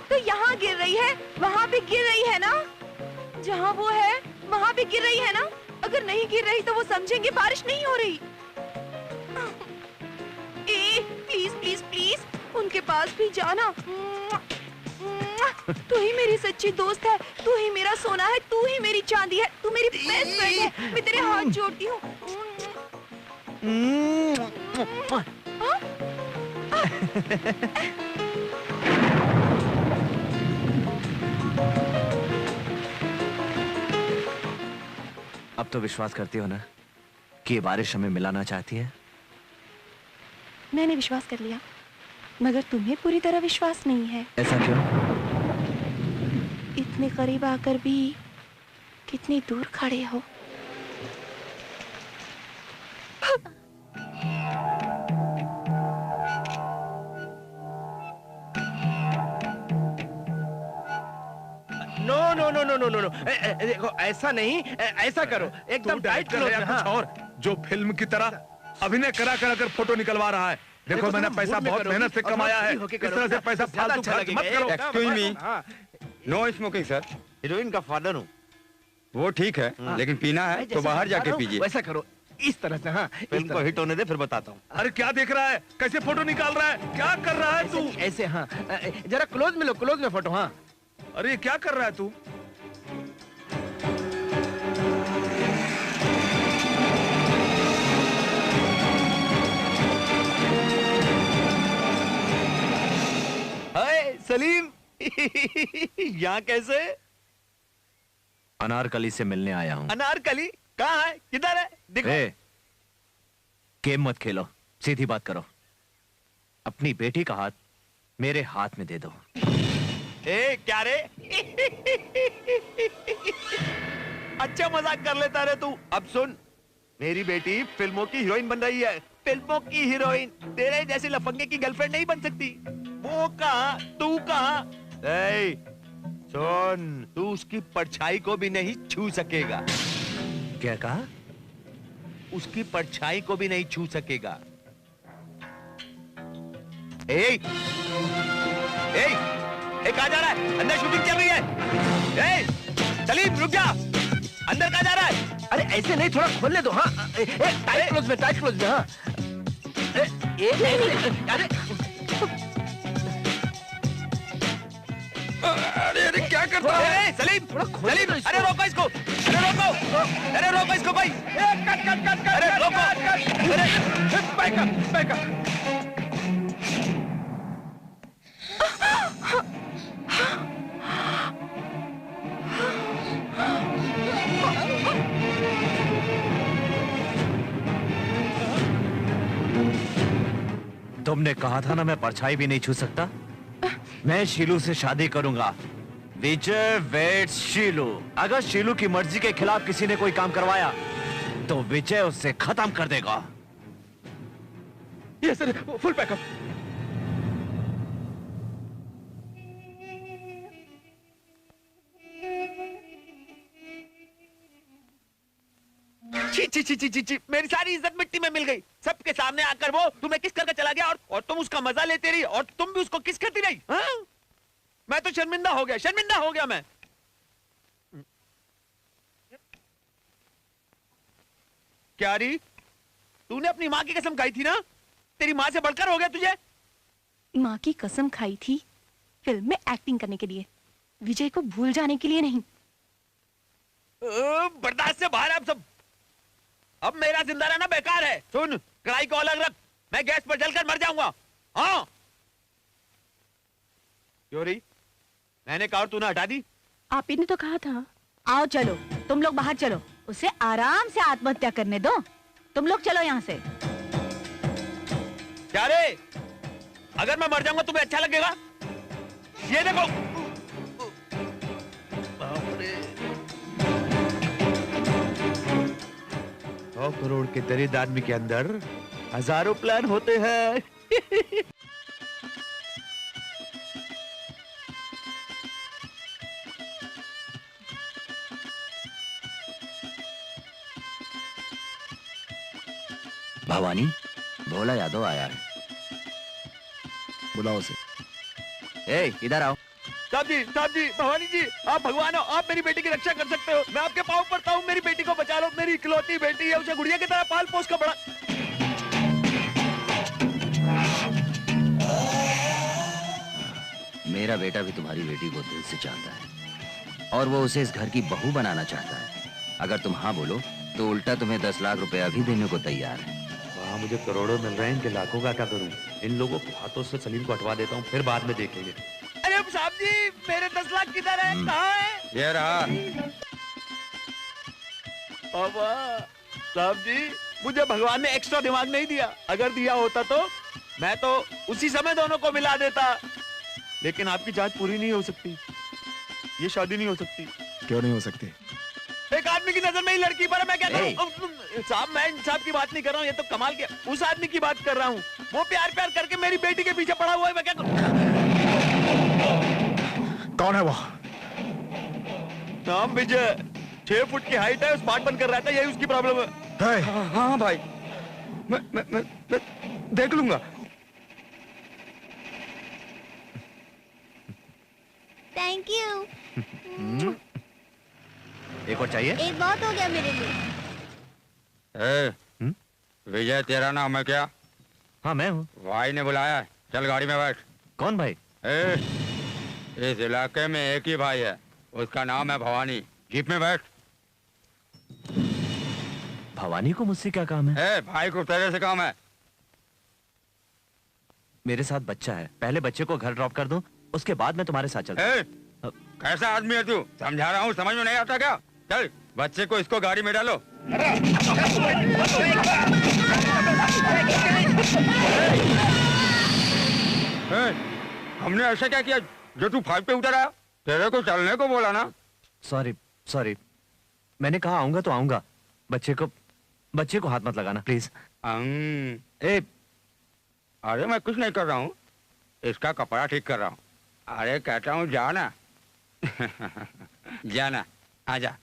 तो यहाँ गिर रही है, वहाँ भी गिर रही है ना? जहाँ वो है वहाँ भी गिर रही है ना? अगर नहीं गिर रही तो वो समझेंगे बारिश नहीं हो रही। प्लीज प्लीज प्लीज उनके पास भी जाना। तू ही मेरी सच्ची दोस्त है, तू ही मेरा सोना है, तू ही मेरी चांदी है, तू मेरी बेस्ट फ्रेंड है। मैं तेरे हाथ जोड़ती हूँ। अब तो विश्वास करती हो ना कि ये बारिश हमें मिलाना चाहती है? मैंने विश्वास कर लिया, मगर तुम्हें पूरी तरह विश्वास नहीं है। ऐसा क्यों? इतने करीब आकर भी कितनी दूर खड़े हो। No no no no no no no, देखो ऐसा नहीं, ऐसा करो, एकदम टाइट करो। कुछ और जो फिल्म की तरह अभिनय करा कर फोटो निकलवा रहा है। देखो मैंने पैसा बहुत मेहनत से कमाया है, इस तरह से पैसा फालतू खर्च मत करो। Excuse me, no smoking sir. Heroine का फादर हूँ। वो ठीक है, लेकिन पीना है तो बाहर जाके पीजिए। वैसा करो, इस तरह से। हाँ, फिल्म को हिट होने दे, फिर बताता हूँ। अरे क्या देख रहा है, कैसे फोटो निकाल रहा है, क्या कर रहा है तू? ऐसे हाँ, जरा क्लोज में लो, क्लोज में फोटो। हाँ, अरे क्या कर रहा है तू? हाय सलीम, यहाँ कैसे? अनारकली से मिलने आया हूँ। अनारकली कहाँ है, किधर है? देखो। गेम मत खेलो, सीधी बात करो। अपनी बेटी का हाथ मेरे हाथ में दे दो। क्या रे? अच्छा मजाक कर लेता रे तू। अब सुन, मेरी बेटी फिल्मों की हीरोइन बन रही है। फिल्मों की हीरोइन तेरे जैसे लफंगे की गर्लफ्रेंड नहीं बन सकती। वो कहाँ, तू कहाँ? सुन, तू उसकी परछाई को भी नहीं छू सकेगा। क्या कहा? उसकी परछाई को भी नहीं छू सकेगा। कहाँ जा रहा है? अंदर शूटिंग चल रही है। सलीम रुक जा, अंदर कहाँ जा रहा है? अरे ऐसे नहीं, थोड़ा खोलने दो। हाँ, टाइट क्लोज में, टाइट क्लोज में। हाँ, अरे क्या करता है? सलीम, सलीम, अरे रोको इसको, अरे रोको, अरे रोको इसको भाई। अरे रोको, अरे बैक अप, बैक अप। तुमने कहा था ना मैं परछाई भी नहीं छू सकता। मैं शीलू से शादी करूंगा। विजय वेट्स शीलू। अगर शीलू की मर्जी के खिलाफ किसी ने कोई काम करवाया तो विजय उससे खत्म कर देगा। ये सर, फुल पैकअप। छी छी छी छी छी छी, मेरी सारी इज्जत मिट्टी में मिल गई। सबके सामने आकर वो तुम्हें किस करके चला गया और तुम उसका मजा लेते रही और तुम भी उसको किस करती रही। हाँ? मैं तो शर्मिंदा हो गया मैं। क्या री, तूने अपनी माँ की कसम खाई थी ना? तेरी माँ से बढ़कर हो गया तुझे? माँ की कसम खाई थी फिल्म में एक्टिंग करने के लिए, विजय को भूल जाने के लिए नहीं। बर्दाश्त से बाहर है अब सब। अब मेरा जिंदा रहना बेकार है। सुन, कढ़ाई को अलग रख, मैं गैस पर जलकर मर जाऊंगा। हाँ क्यों रही? मैंने कहा और तूने हटा दी। आप ही ने तो कहा था। आओ चलो, तुम लोग बाहर चलो, उसे आराम से आत्महत्या करने दो। तुम लोग चलो यहाँ से। क्या रे, अगर मैं मर जाऊंगा तुम्हें अच्छा लगेगा? ये देखो। 100 करोड़ के दरिद्र आदमी के अंदर हजारों प्लान होते हैं। भवानी, भोला यादव आया है। बुलाओ उसे। ए, इधर आओ। साहब जी, भवानी जी, आप भगवान हो, आप मेरी बेटी की रक्षा कर सकते हो। मैं आपके पाँव पड़ता हूँ, मेरी बेटी को बचा लो। मेरी इकलौती बेटी है, उसे गुड़िया की तरह पाल पोस कर बड़ा। मेरा बेटा भी तुम्हारी बेटी को दिल से चाहता है और वो उसे इस घर की बहू बनाना चाहता है। अगर तुम हाँ बोलो तो उल्टा तुम्हें 10 लाख रुपया भी देने को तैयार है। वहाँ मुझे करोड़ों मिल रहे हैं, इनके लाखों का क्या करूं? इन लोगों के हाथों से सलीम को हटवा देता हूँ, फिर बाद में देखेंगे। अरे साहब जी, मेरे 10 लाख किधर है? कहाँ है? ये रहा। बाबा साहब जी, मुझे भगवान ने एक्स्ट्रा दिमाग नहीं दिया। अगर दिया होता तो मैं तो उसी समय दोनों को मिला देता। लेकिन आपकी जांच पूरी नहीं हो सकती, ये शादी नहीं हो सकती। क्यों नहीं हो सकती? एक आदमी की नजर में ही लड़की पर है, मैं क्या करूं? साहब, मैं इंसाफ की बात नहीं कर रहा हूँ, ये तो कमाल के उस आदमी की बात कर रहा हूँ। वो प्यार करके मेरी बेटी के पीछे पड़ा हुआ है, मैं क्या करूं? कौन है वो? नाम विजय, 6 फुट की हाइट है, स्मार्ट बनकर रहता है, यही उसकी प्रॉब्लम है। हाँ भाई, मैं देख लूंगा। Thank you. एक और चाहिए? एक बहुत हो गया मेरे लिए। विजय तेरा नाम है क्या? हाँ मैं हूँ। भाई ने बुलाया है, चल गाड़ी में बैठ। कौन भाई? इस इलाके में एक ही भाई है, उसका नाम है भवानी। जीप में बैठ। भवानी को मुझसे क्या काम है? भाई को तेरे से काम है। मेरे साथ बच्चा है, पहले बच्चे को घर ड्रॉप कर दूं, उसके बाद मैं तुम्हारे साथ चलता हूं। कैसा आदमी है तू? समझा रहा हूँ, समझ में नहीं आता क्या? चल बच्चे को इसको गाड़ी में डालो। हमने ऐसा क्या किया जो तू 5 पे उतर आया? तेरे को चलने को बोला ना। सॉरी, मैंने कहा आऊंगा तो आऊंगा। बच्चे को हाथ मत लगाना प्लीज। अरे मैं कुछ नहीं कर रहा हूँ, इसका कपड़ा ठीक कर रहा हूँ। अरे कहता हूँ जाना। जाना, आजा।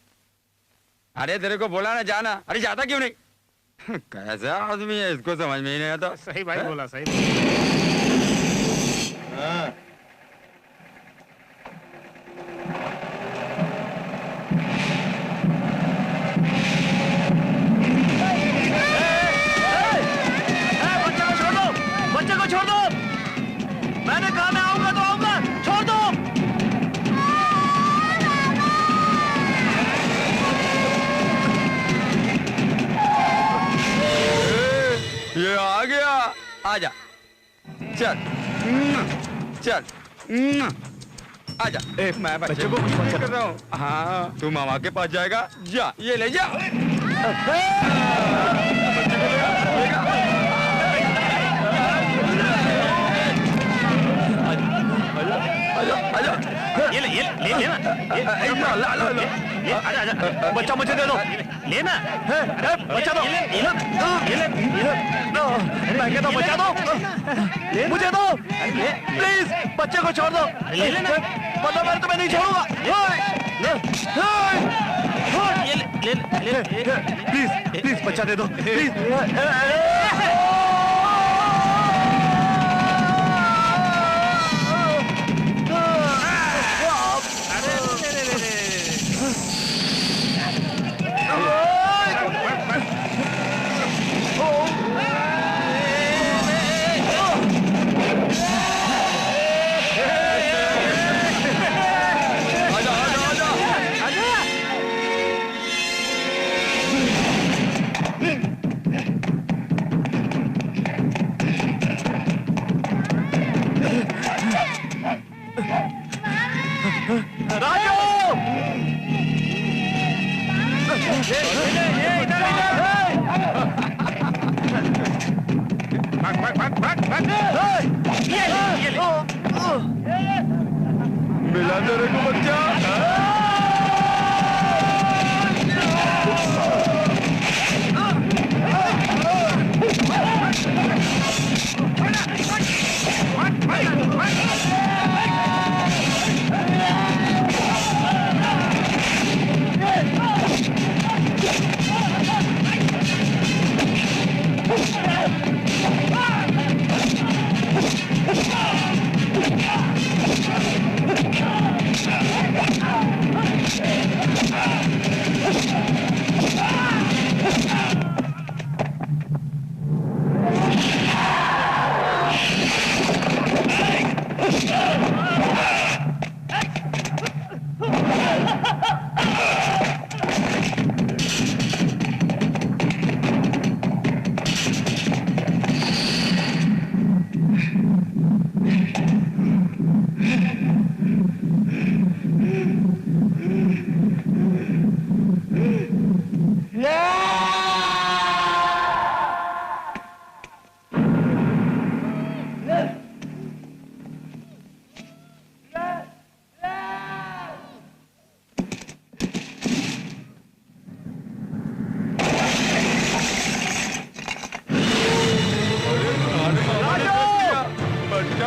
अरे तेरे को बोला ना जाना, अरे जाता क्यों नहीं? कैसा आदमी है, इसको समझ में ही नहीं आता। सही भाई बोला, सही। बच्चे को छोड़ दो। मैंने कहा मैं आऊंगा तो आऊंगा, छोड़ दो। ये आ गया, आजा। चल चल, आजा। मैं बच्चे को कुछ कर रहा हूँ। हाँ, तू मामा के पास जाएगा, जा, ये ले जा। बच्चा मुझे दे दो। लेना बच्चा दो। मैं कहता हूँ बच्चा दो, मुझे दो प्लीज, बच्चे को छोड़ दो। ले लेना, मतलब मैं तुम्हें नहीं छोड़ूंगा। प्लीज प्लीज बच्चा दे दो प्लीज। मिला तेरे को बच्चा।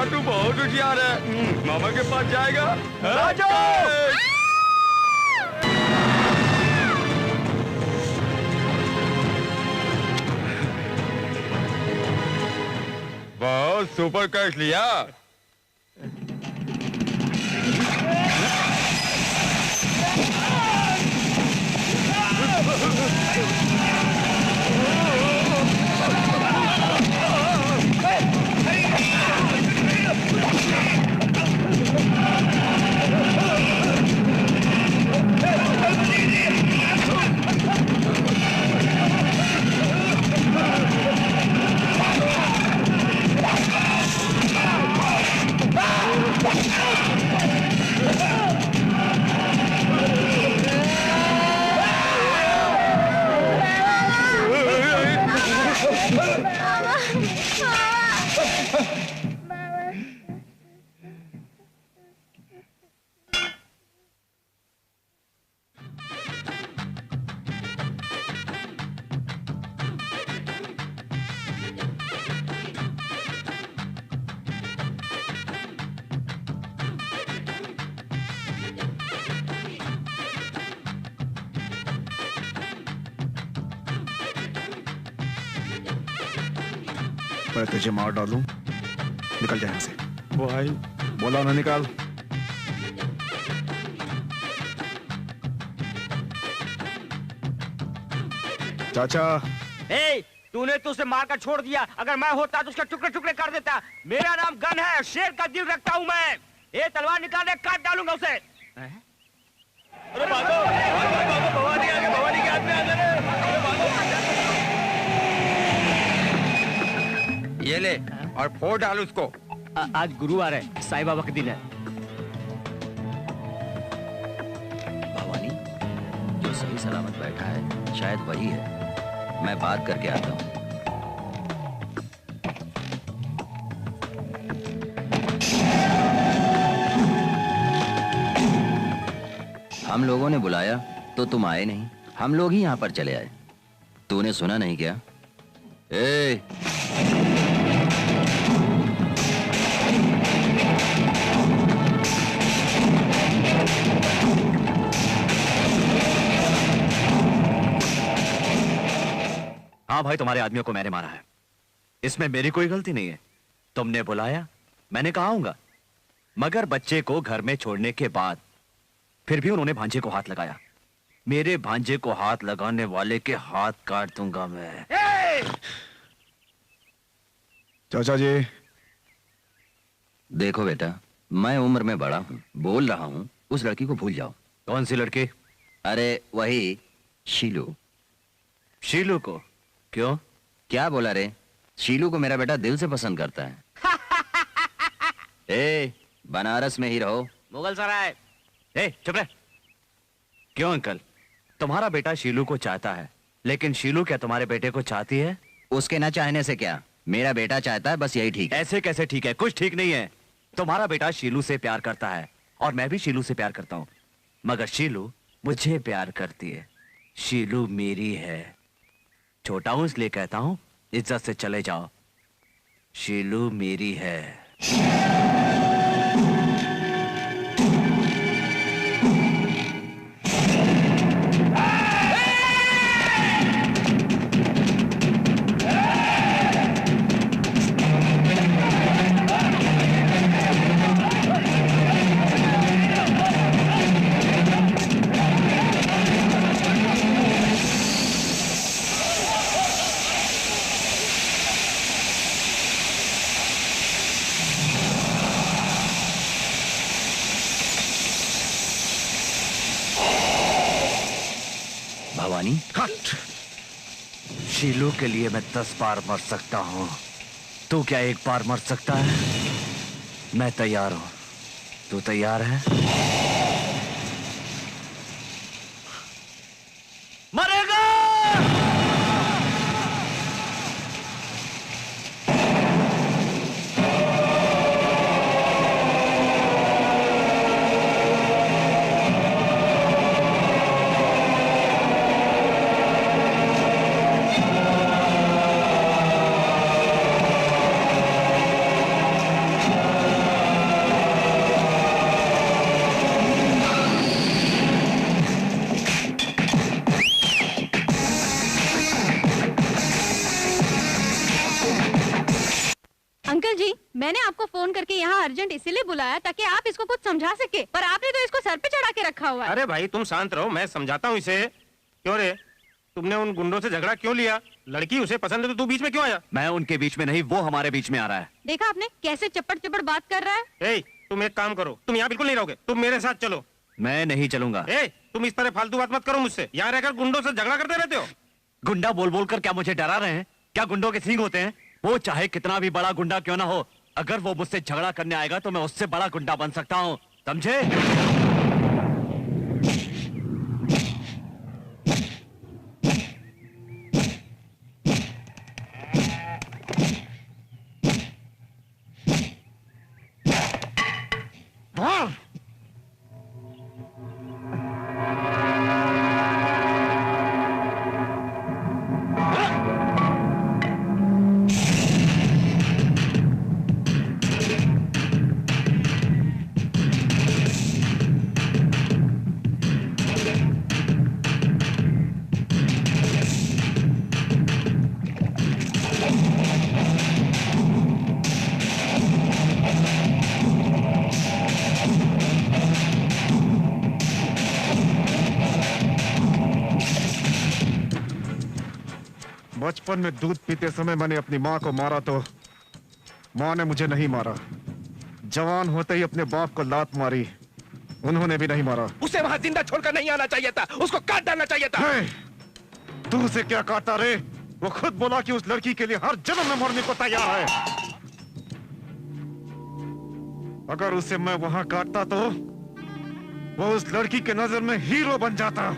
तू बहुत होशियार है, मामा के पास जाएगा। राजू! बहुत सुपर कैच लिया। मैं तुझे मार डालूं, निकल जा यहाँ से। भाई बोला ना निकाल। चाचा तूने तो उसे मारकर छोड़ दिया, अगर मैं होता तो उसके टुकड़े टुकड़े कर देता। मेरा नाम गन है, शेर का दिल रखता हूँ मैं। ये तलवार निकाल दे, काट डालूंगा उसे। अरे भागो, भवानी आगे, भवानी के हाथ में आ जा रहे। ये ले और फोड़ डाल उसको। आज गुरुवार है, साईं बाबा का दिन है। भवानी जो सही सलामत बैठा है शायद वही है, मैं बात करके आता हूँ। हम लोगों ने बुलाया तो तुम आए नहीं, हम लोग ही यहाँ पर चले आए। तूने सुना नहीं क्या? ए! हाँ भाई, तुम्हारे आदमियों को मैंने मारा है, इसमें मेरी कोई गलती नहीं है। तुमने बुलाया, मैंने कहा आऊंगा, मगर बच्चे को घर में छोड़ने के बाद फिर भी उन्होंने भांजे को हाथ लगाया। मेरे भांजे को हाथ लगाने वाले के हाथ काट दूंगा मैं। चाचा जी, देखो बेटा, मैं उम्र में बड़ा हूँ, बोल रहा हूँ उस लड़की को भूल जाओ। कौन सी लड़की? अरे वही शीलू। शीलू को? क्यों? क्या बोला रे? शीलू को मेरा बेटा दिल से पसंद करता है। ए, बनारस में ही रहो। मुगल सराय। ए, चुप रह। क्यों अंकल, तुम्हारा बेटा शीलू को चाहता है, लेकिन शीलू क्या तुम्हारे बेटे को चाहती है? उसके ना चाहने से क्या, मेरा बेटा चाहता है, बस यही ठीक है। ऐसे कैसे ठीक है? कुछ ठीक नहीं है। तुम्हारा बेटा शीलू से प्यार करता है और मैं भी शीलू से प्यार करता हूँ, मगर शीलू मुझे प्यार करती है। शीलू मेरी है। छोटा हूं इसलिए कहता हूं, इज्जत से चले जाओ। शीलू मेरी है। भवानी, शीलू के लिए मैं 10 बार मर सकता हूँ, तू क्या एक बार मर सकता है? मैं तैयार हूँ, तू तैयार है? मरेगा! अंकल जी, मैंने आपको फोन करके यहाँ अर्जेंट इसीलिए बुलाया ताकि आप इसको कुछ समझा सके, पर आपने तो इसको सर पे चढ़ा के रखा हुआ है। अरे भाई तुम शांत रहो, मैं समझाता हूँ इसे। क्यों रे, तुमने उन गुंडों से झगड़ा क्यों लिया? लड़की उसे पसंद है तो तू बीच में क्यों आया? मैं उनके बीच में नहीं, वो हमारे बीच में आ रहा है। देखा आपने कैसे चप्पड़ चप्पड़ बात कर रहा है? ए, तुम एक काम करो, तुम यहाँ बिल्कुल नहीं रहोगे, तुम मेरे साथ चलो। मैं नहीं चलूंगा। ए, तुम इस तरह फालतू बात मत करो मुझसे, यहाँ रहकर गुंडों से झगड़ा करते रहते हो। गुंडा बोल बोल कर क्या मुझे डरा रहे हैं? क्या गुंडों के सींग होते हैं? वो चाहे कितना भी बड़ा गुंडा क्यों ना हो, अगर वो मुझसे झगड़ा करने आएगा तो मैं उससे बड़ा गुंडा बन सकता हूँ, समझे? बचपन में दूध पीते समय मैंने अपनी माँ को मारा तो माँ ने मुझे नहीं मारा। जवान होते ही अपने बाप को लात मारी, उन्होंने भी नहीं मारा। उसे वहां जिंदा छोड़कर नहीं आना चाहिए था, उसको काट डालना चाहिए था। तू उसे क्या काटता रे? वो खुद बोला कि उस लड़की के लिए हर जन्म में मरने को तैयार है। अगर उसे मैं वहां काटता तो वो उस लड़की के नजर में हीरो बन जाता।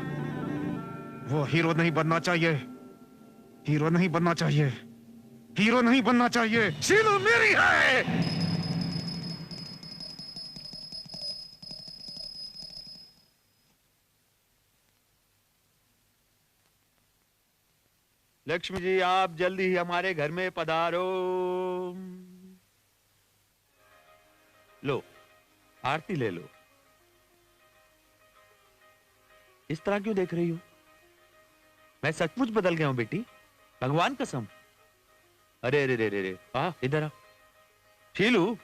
वो हीरो नहीं बनना चाहिए, हीरो नहीं बनना चाहिए, हीरो नहीं बनना चाहिए। शीलू मेरी है। लक्ष्मी जी आप जल्दी ही हमारे घर में पधारो। लो आरती ले लो। इस तरह क्यों देख रही हो? मैं सचमुच बदल गया हूं बेटी, भगवान कसम। अरे अरे अरे अरे इधर आ। शीलू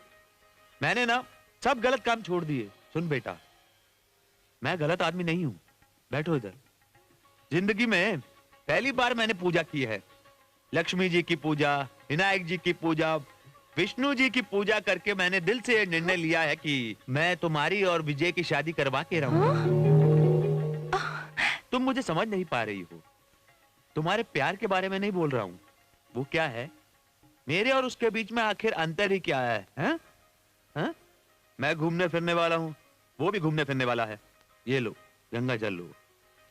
मैंने ना सब गलत काम छोड़ दिए। सुन बेटा, मैं गलत आदमी नहीं हूं। बैठो इधर। जिंदगी में पहली बार मैंने पूजा की है। लक्ष्मी जी की पूजा, विनायक जी की पूजा, विष्णु जी की पूजा करके मैंने दिल से निर्णय लिया है कि मैं तुम्हारी और विजय की शादी करवा के रहूंगा। तुम मुझे समझ नहीं पा रही हो। तुम्हारे प्यार के बारे में नहीं बोल रहा हूं। वो क्या है? मेरे और उसके बीच में आखिर अंतर ही क्या है? हैं? मैं घूमने फिरने वाला हूं, वो भी घूमने फिरने वाला है। ये लो गंगा जल लो।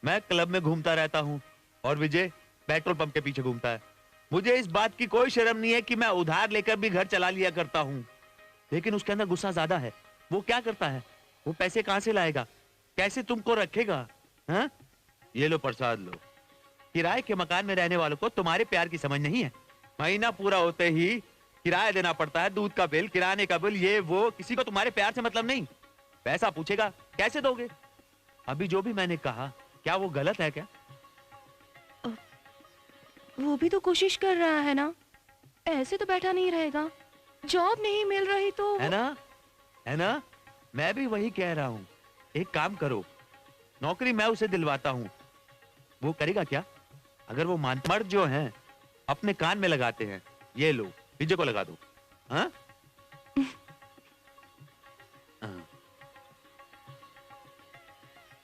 मैं क्लब में घूमता रहता हूं और विजय पेट्रोल पंप के पीछे घूमता है। मुझे इस बात की कोई शर्म नहीं है कि मैं उधार लेकर भी घर चला लिया करता हूं, लेकिन उसके अंदर गुस्सा ज्यादा है। वो क्या करता है? वो पैसे कहां से लाएगा? कैसे तुमको रखेगा? हैं? ये लो प्रसाद लो। किराए के मकान में रहने वालों को तुम्हारे प्यार की समझ नहीं है। महीना पूरा होते ही किराया देना पड़ता है, दूध का बिल, किराने का बिल, ये वो। किसी को तुम्हारे प्यार से मतलब नहीं। पैसा पूछेगा कैसे दोगे? अभी जो भी मैंने कहा क्या वो गलत है क्या? वो भी तो कोशिश कर रहा है ना, ऐसे तो बैठा नहीं रहेगा। जॉब नहीं मिल रही तो है ना? मैं भी वही कह रहा हूँ। एक काम करो, नौकरी मैं उसे दिलवाता हूँ। वो करेगा क्या? अगर वो मर्द जो हैं अपने कान में लगाते हैं। ये लो विजय को लगा दो। हाँ?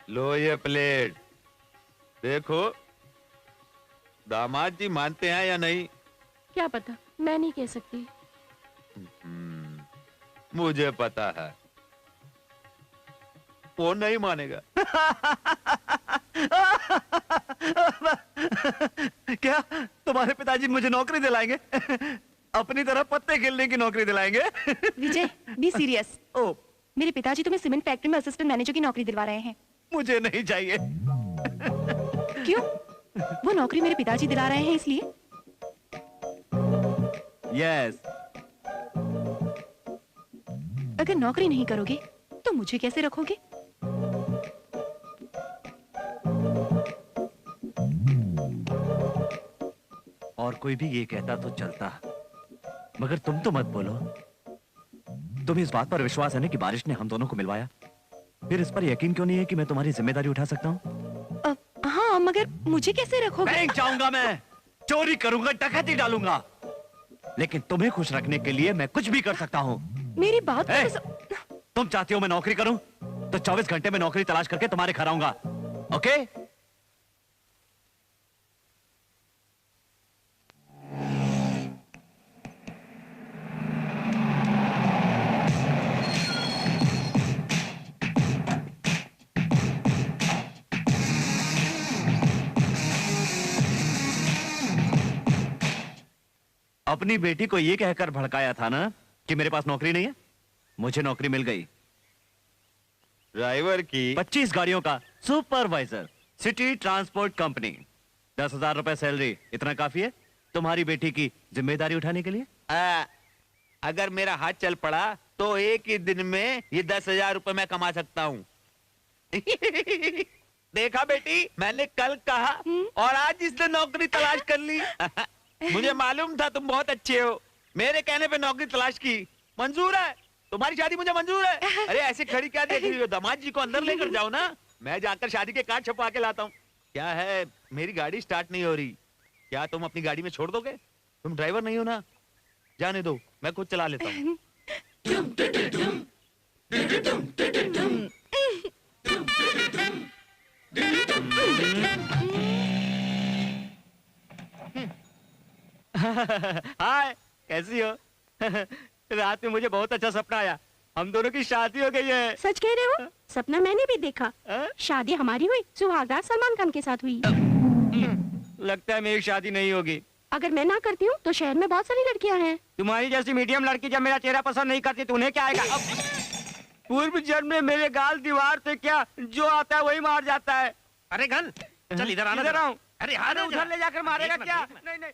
लो ये प्लेट। देखो दामाद जी मानते हैं या नहीं? क्या पता, मैं नहीं कह सकती। मुझे पता है वो नहीं मानेगा। क्या तुम्हारे पिताजी मुझे नौकरी दिलाएंगे? अपनी तरह पत्ते खेलने की नौकरी दिलाएंगे? विजय बी सीरियस। ओ मेरे पिताजी तुम्हें सीमेंट फैक्ट्री में असिस्टेंट मैनेजर की नौकरी दिलवा रहे हैं। मुझे नहीं चाहिए। क्यों? वो नौकरी मेरे पिताजी दिला रहे हैं इसलिए। यस। अगर नौकरी नहीं करोगे तो मुझे कैसे रखोगे? और कोई भी ये कहता तो चलता, मगर तुम तो मत बोलो। तुम्हें इस बात पर विश्वास है ना कि बारिश ने हम दोनों को मिलवाया? फिर इस पर यकीन क्यों नहीं है कि मैं तुम्हारी जिम्मेदारी उठा सकता हूँ? हाँ, मगर मुझे कैसे रखोगे? बैंक जाऊंगा मैं, चोरी करूंगा, डकैती डालूंगा, लेकिन तुम्हें खुश रखने के लिए मैं कुछ भी कर सकता हूँ। मेरी बात तुम चाहती हो मैं नौकरी करूं तो 24 घंटे में नौकरी तलाश करके तुम्हारे घर आऊंगा। ओके? अपनी बेटी को ये कहकर भड़काया था ना कि मेरे पास नौकरी नहीं है। मुझे नौकरी मिल गई। ड्राइवर की 25 गाड़ियों का सुपरवाइजर, सिटी ट्रांसपोर्ट कंपनी, 10,000 रुपए सैलरी। इतना काफी है तुम्हारी बेटी की जिम्मेदारी उठाने के लिए? अगर मेरा हाथ चल पड़ा तो एक ही दिन में ये 10,000 रुपए मैं कमा सकता हूँ। देखा बेटी, मैंने कल कहा और आज इसने नौकरी तलाश कर ली। मुझे मालूम था तुम बहुत अच्छे हो। मेरे कहने पे नौकरी तलाश की। मंजूर है तुम्हारी शादी, मुझे मंजूर है। अरे ऐसे खड़ी क्या देख रही हो? दामाद जी को अंदर लेकर जाओ ना, मैं जाकर शादी के कार्ड छपवा के लाता हूँ। क्या है, मेरी गाड़ी स्टार्ट नहीं हो रही। क्या तुम अपनी गाड़ी में छोड़ दोगे? तुम ड्राइवर नहीं हो ना? जाने दो, मैं खुद चला लेता हूँ। हाय, कैसी हो? रात में मुझे बहुत अच्छा सपना आया। हम दोनों की शादी हो गई है। सच कह रहे हो? सपना मैंने भी देखा। शादी हमारी हुई, सुहागरात सलमान खान के साथ हुई। लगता है मेरी शादी नहीं होगी। अगर मैं ना करती हूँ तो शहर में बहुत सारी लड़कियाँ हैं। तुम्हारी जैसी मीडियम लड़की जब मेरा चेहरा पसंद नहीं करती तो उन्हें क्या आएगा? पूर्व जन्म में मेरे गाल दीवार से क्या जो आता है वही मार जाता है। अरे गन, चल इधर आना। इधर आऊं। अरे अरे उधर ले जाकर मारेगा क्या? नहीं नहीं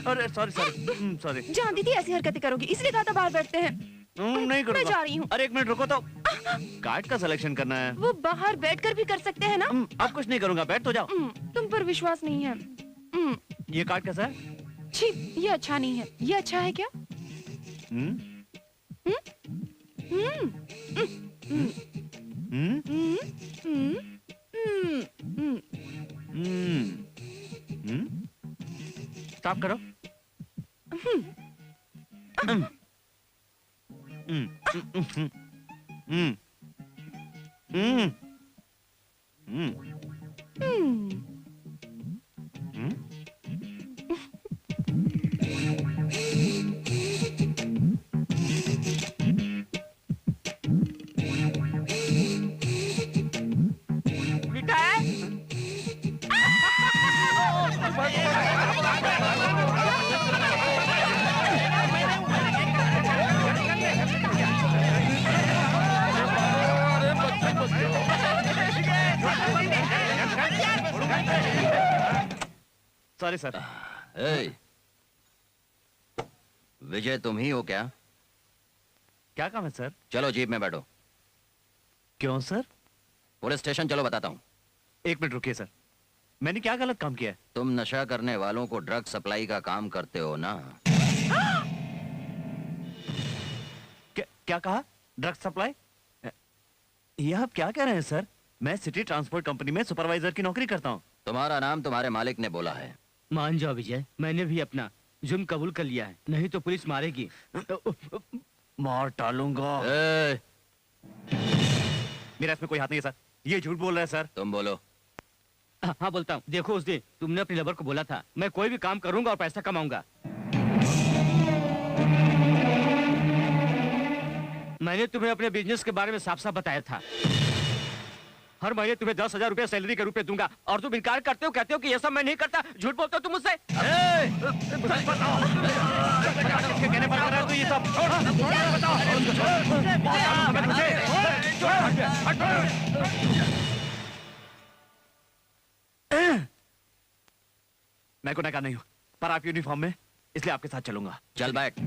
अरे सॉरी सॉरी सॉरी। जानती थी ऐसी हरकतें करोगी, इसलिए कहा था बाहर बैठते हैं। नहीं करूँगा। मैं जा रही हूँ। अरे एक मिनट रुको तो, कार्ड का सिलेक्शन करना है। वो बाहर बैठकर भी कर सकते हैं ना? अब कुछ नहीं करूँगा, बैठ तो जाओ। तुम पर विश्वास नहीं है। ये कार्ड कैसा है? छी, ये अच्छा नहीं है। ये अच्छा है क्या? स्टॉप करो। Sorry sir. विजय तुम ही हो क्या? क्या काम है सर? चलो जीप में बैठो। क्यों सर? पुलिस स्टेशन चलो, बताता हूँ। एक मिनट रुकिए सर, मैंने क्या गलत काम किया है? तुम नशा करने वालों को ड्रग सप्लाई का काम करते हो ना? क्या कहा? Drug supply? ये आप क्या कह रहे हैं सर? मैं सिटी ट्रांसपोर्ट कंपनी में सुपरवाइजर की नौकरी करता हूँ। तुम्हारा नाम तुम्हारे मालिक ने बोला है। मान जाओ विजय, मैंने भी अपना जुर्म कबूल कर लिया है, नहीं तो पुलिस मारेगी। मार डालूंगा। मेरा इसमें कोई हाथ नहीं है सर, ये झूठ बोल रहा है सर। तुम बोलो। हाँ बोलता हूँ। देखो उस दिन तुमने अपनी लेबर को बोला था मैं कोई भी काम करूंगा और पैसा कमाऊंगा। मैंने तुम्हें अपने बिजनेस के बारे में साफ साफ बताया था। हर महीने तुम्हें 10,000 रुपया सैलरी के रूप में दूंगा और तुम इनकार करते हो, कहते हो कि ये सब मैं नहीं करता। झूठ बोलते हो तुम मुझसे। कहने पर रहा है तू ये सब। मैं गुनहगार नहीं हूँ, पर आप यूनिफॉर्म में, इसलिए आपके साथ चलूंगा। चल बैठ।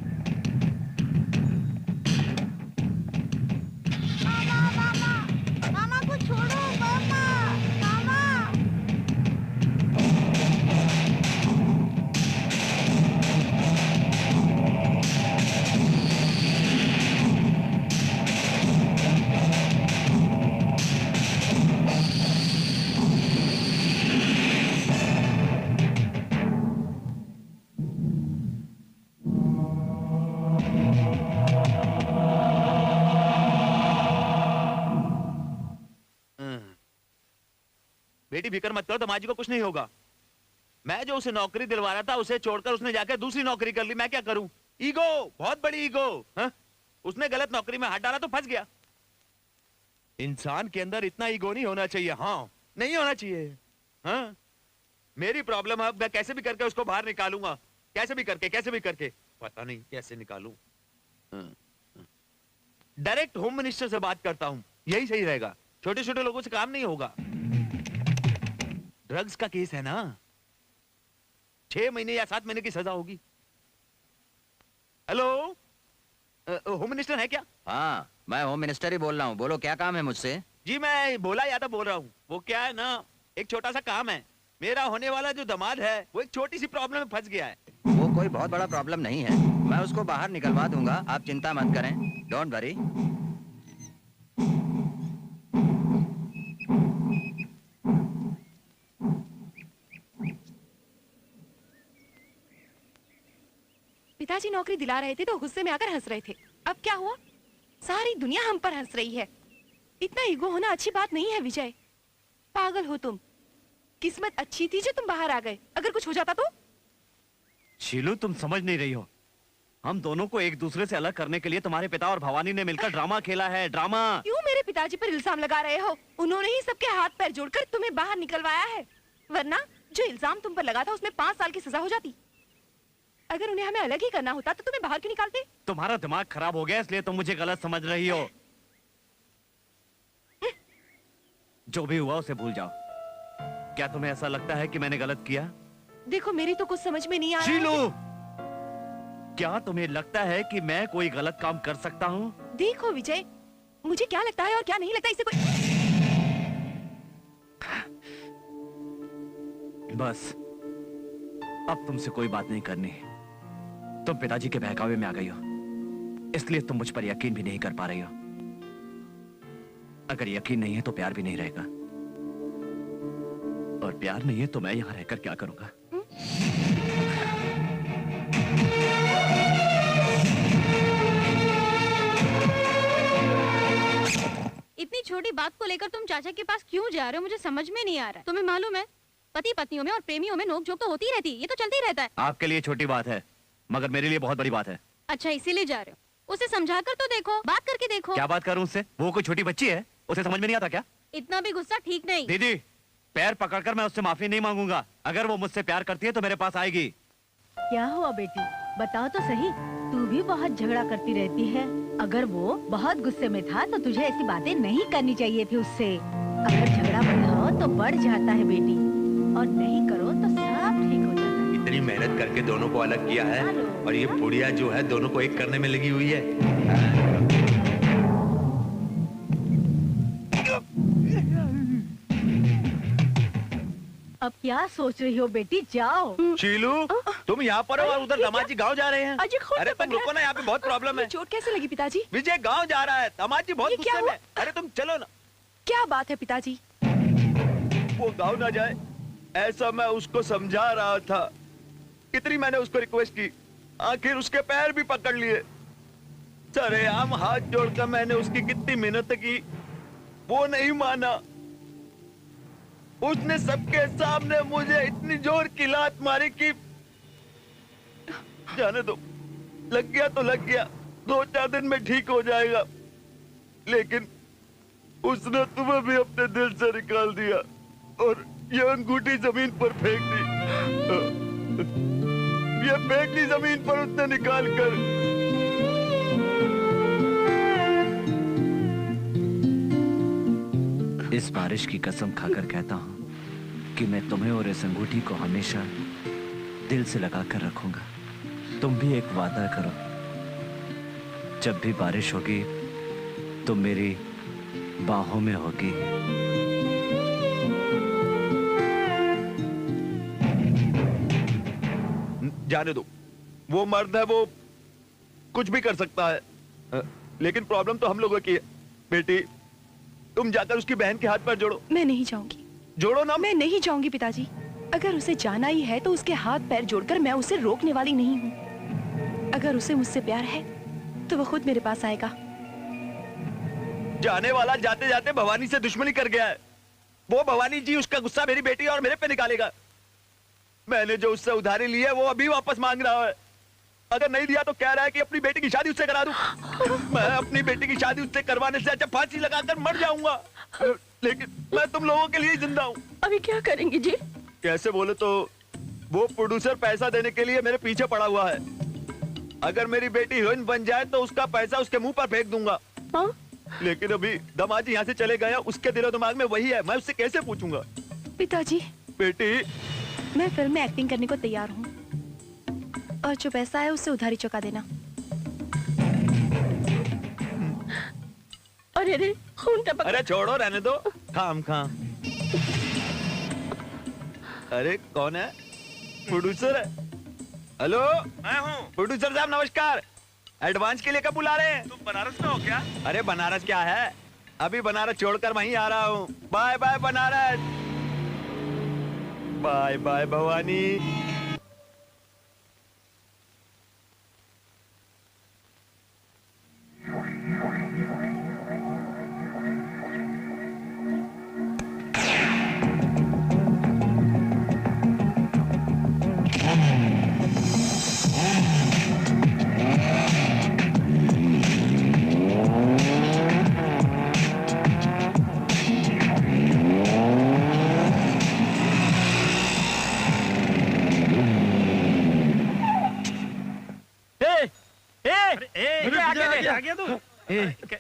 मामा को छोड़ो, मामा, मामा। बेटी फिक्र मत करो, दमाजी को कुछ नहीं होगा। मैं जो उसे नौकरी दिलवा रहा था उसे छोड़कर उसने जाकर दूसरी नौकरी कर ली। मैं क्या करूं? ईगो, बहुत बड़ी ईगो। हाँ? उसने गलत नौकरी में हाथ डाला तो फंस गया। इंसान के अंदर इतना ईगो नहीं होना चाहिए। हाँ, नहीं होना चाहिए। हाँ? मेरी प्रॉब्लम है, मैं कैसे भी करके उसको बाहर निकालूंगा। कैसे भी करके पता नहीं कैसे निकालूं। डायरेक्ट होम मिनिस्टर से बात करता हूं, यही सही रहेगा। छोटे छोटे लोगों से काम नहीं होगा। ड्रग्स का केस है ना, 6 महीने या 7 महीने की सजा होगी। हेलो, होम मिनिस्टर है क्या? हाँ, मैं होम मिनिस्टर ही बोल रहा हूँ। बोलो क्या काम है मुझसे? जी मैं भोला यादव बोल रहा हूँ। वो क्या है ना, एक छोटा सा काम है। मेरा होने वाला जो दामाद है वो एक छोटी सी प्रॉब्लम में फंस गया है। वो कोई बहुत बड़ा प्रॉब्लम नहीं है, मैं उसको बाहर निकलवा दूंगा, आप चिंता मत करें। Don't worry. पिताजी नौकरी दिला रहे थे तो गुस्से में आकर हंस रहे थे। अब क्या हुआ? सारी दुनिया हम पर हंस रही है। इतना ईगो होना अच्छी बात नहीं है विजय। पागल हो तुम। किस्मत अच्छी थी जो तुम बाहर आ गए, अगर कुछ हो जाता तो? शीलू, तुम समझ नहीं रही हो। हम दोनों को एक दूसरे से अलग करने के लिए तुम्हारे पिता और भवानी ने मिलकर ड्रामा खेला है, ड्रामा। क्यों मेरे पिताजी पर इल्जाम लगा रहे हो? उन्होंने ही सबके हाथ पैर जोड़कर तुम्हें बाहर निकलवाया है, वरना जो इल्जाम तुम पर लगा था उसमें 5 साल की सजा हो जाती। अगर उन्हें हमें अलग ही करना होता तो तुम्हें बाहर क्यों निकालते? तुम्हारा दिमाग खराब हो गया इसलिए तुम मुझे गलत समझ रही हो। जो भी हुआ उसे भूल जाओ। क्या तुम्हें ऐसा लगता है कि मैंने गलत किया? देखो मेरी तो कुछ समझ में नहीं आ रहा शीलू, है। क्या तुम्हें लगता है कि मैं कोई गलत काम कर सकता हूँ? देखो विजय, मुझे क्या लगता है और क्या नहीं लगता इसे कोई। बस अब तुमसे कोई बात नहीं करनी। तुम पिताजी के बहकावे में आ गई हो, इसलिए तुम मुझ पर यकीन भी नहीं कर पा रही हो। अगर यकीन नहीं है तो प्यार भी नहीं रहेगा, और प्यार नहीं है तो मैं यहां रहकर क्या करूंगा? इतनी छोटी बात को लेकर तुम चाचा के पास क्यों जा रहे हो, मुझे समझ में नहीं आ रहा है। तुम्हें मालूम है पति पत्नियों में और प्रेमियों में नोक-झोंक तो होती ही रहती है, ये तो चलते ही रहता है। आपके लिए छोटी बात है, मगर मेरे लिए बहुत बड़ी बात है। अच्छा इसीलिए जा रहे हो? उसे समझा कर तो देखो, बात करके देखो। क्या बात करूं उससे? वो कोई छोटी बच्ची है, उसे समझ में नहीं आता क्या? इतना भी गुस्सा ठीक नहीं। दीदी, पैर पकड़कर मैं उससे माफी नहीं मांगूंगा। अगर वो मुझसे प्यार करती है तो मेरे पास आएगी। क्या हुआ बेटी, बताओ तो सही। तू भी बहुत झगड़ा करती रहती है। अगर वो बहुत गुस्से में था तो तुझे ऐसी बातें नहीं करनी चाहिए थी उससे। अगर झगड़ा बढ़ाओ तो बढ़ जाता है बेटी, और नहीं करो तो सब ठीक हो जाता है। इतनी मेहनत करके दोनों को अलग किया है, और ये बुढ़िया जो है दोनों को एक करने में लगी हुई है। अब क्या सोच रही हो बेटी, जाओ। शीलू, तुम यहाँ पर हो और उधर दामाद जी गाँव जा रहे हैं। अरे तुम रुको ना, यहाँ पे बहुत प्रॉब्लम है। चोट कैसे लगी पिताजी? विजय गाँव जा रहा है, दामाद जी बहुत गुस्से में। अरे तुम चलो ना। क्या बात है पिताजी? वो गाँव ना जाए ऐसा मैं उसको समझा रहा था। कितनी मैंने उसको रिक्वेस्ट की, आखिर उसके पैर भी पकड़ लिए। सरेआम हाथ जोड़कर मैंने उसकी कितनी मेहनत की, वो नहीं माना। उसने सबके सामने मुझे इतनी जोर की लात मारी कि जाने दो, लग गया तो लग गया, 2-4 दिन में ठीक हो जाएगा। लेकिन उसने तुम्हें भी अपने दिल से निकाल दिया और ये अंगूठी जमीन पर फेंक दी। ये फेंक दी जमीन पर उसने निकाल कर। इस बारिश की कसम खाकर कहता हूं कि मैं तुम्हें और इस अंगूठी को हमेशा दिल से लगा कर रखूंगा। तुम भी एक वादा करो, जब भी बारिश होगी तुम मेरी बाहों में होगी। जाने दो, वो मर्द है, वो कुछ भी कर सकता है। लेकिन प्रॉब्लम तो हम लोगों की है। बेटी, तुम जाकर उसकी बहन के हाथ पर जोड़ो। मैं नहीं जाऊंगी। जोड़ो ना। मैं नहीं जाऊंगी पिताजी। अगर उसे जाना ही है तो उसके हाथ पैर जोड़कर मैं उसे रोकने वाली नहीं हूँ। अगर उसे मुझसे प्यार है तो वो खुद मेरे पास आएगा। जाने वाला जाते जाते भवानी से दुश्मनी कर गया है। वो भवानी जी उसका गुस्सा मेरी बेटी और मेरे पे निकालेगा। मैंने जो उससे उधारी ली है वो अभी वापस मांग रहा है। अगर नहीं दिया तो कह रहा है कि अपनी बेटी की शादी उससे करा दूं। मैं अपनी बेटी की शादी उससे करवाने से अच्छा फांसी लगाकर मर जाऊंगा। लेकिन मैं तुम लोगों के लिए जिंदा हूँ। अभी क्या करेंगे जी? कैसे बोले तो वो प्रोड्यूसर पैसा देने के लिए मेरे पीछे पड़ा हुआ है। अगर मेरी बेटी हीरोइन बन जाए तो उसका पैसा उसके मुंह पर फेंक दूंगा। हाँ? लेकिन अभी दामाद यहाँ से चले गए, उसके दिलो दिमाग में वही है। मैं उससे कैसे पूछूंगा? पिताजी, बेटी, मैं फिल्म में एक्टिंग करने को तैयार हूँ, और जो पैसा है उससे उधारी चुका देना। अरे खून टपक। अरे छोड़ो, रहने दो। खाम खाम। अरे कौन है? प्रोड्यूसर है। हेलो, मैं हूँ। प्रोड्यूसर साहब नमस्कार। एडवांस के लिए कब बुला रहे हैं? तुम बनारस में हो क्या? अरे बनारस क्या है, अभी बनारस छोड़कर वहीं आ रहा हूँ। Bye bye Banaras. Bye bye Bhavani. बहादुर।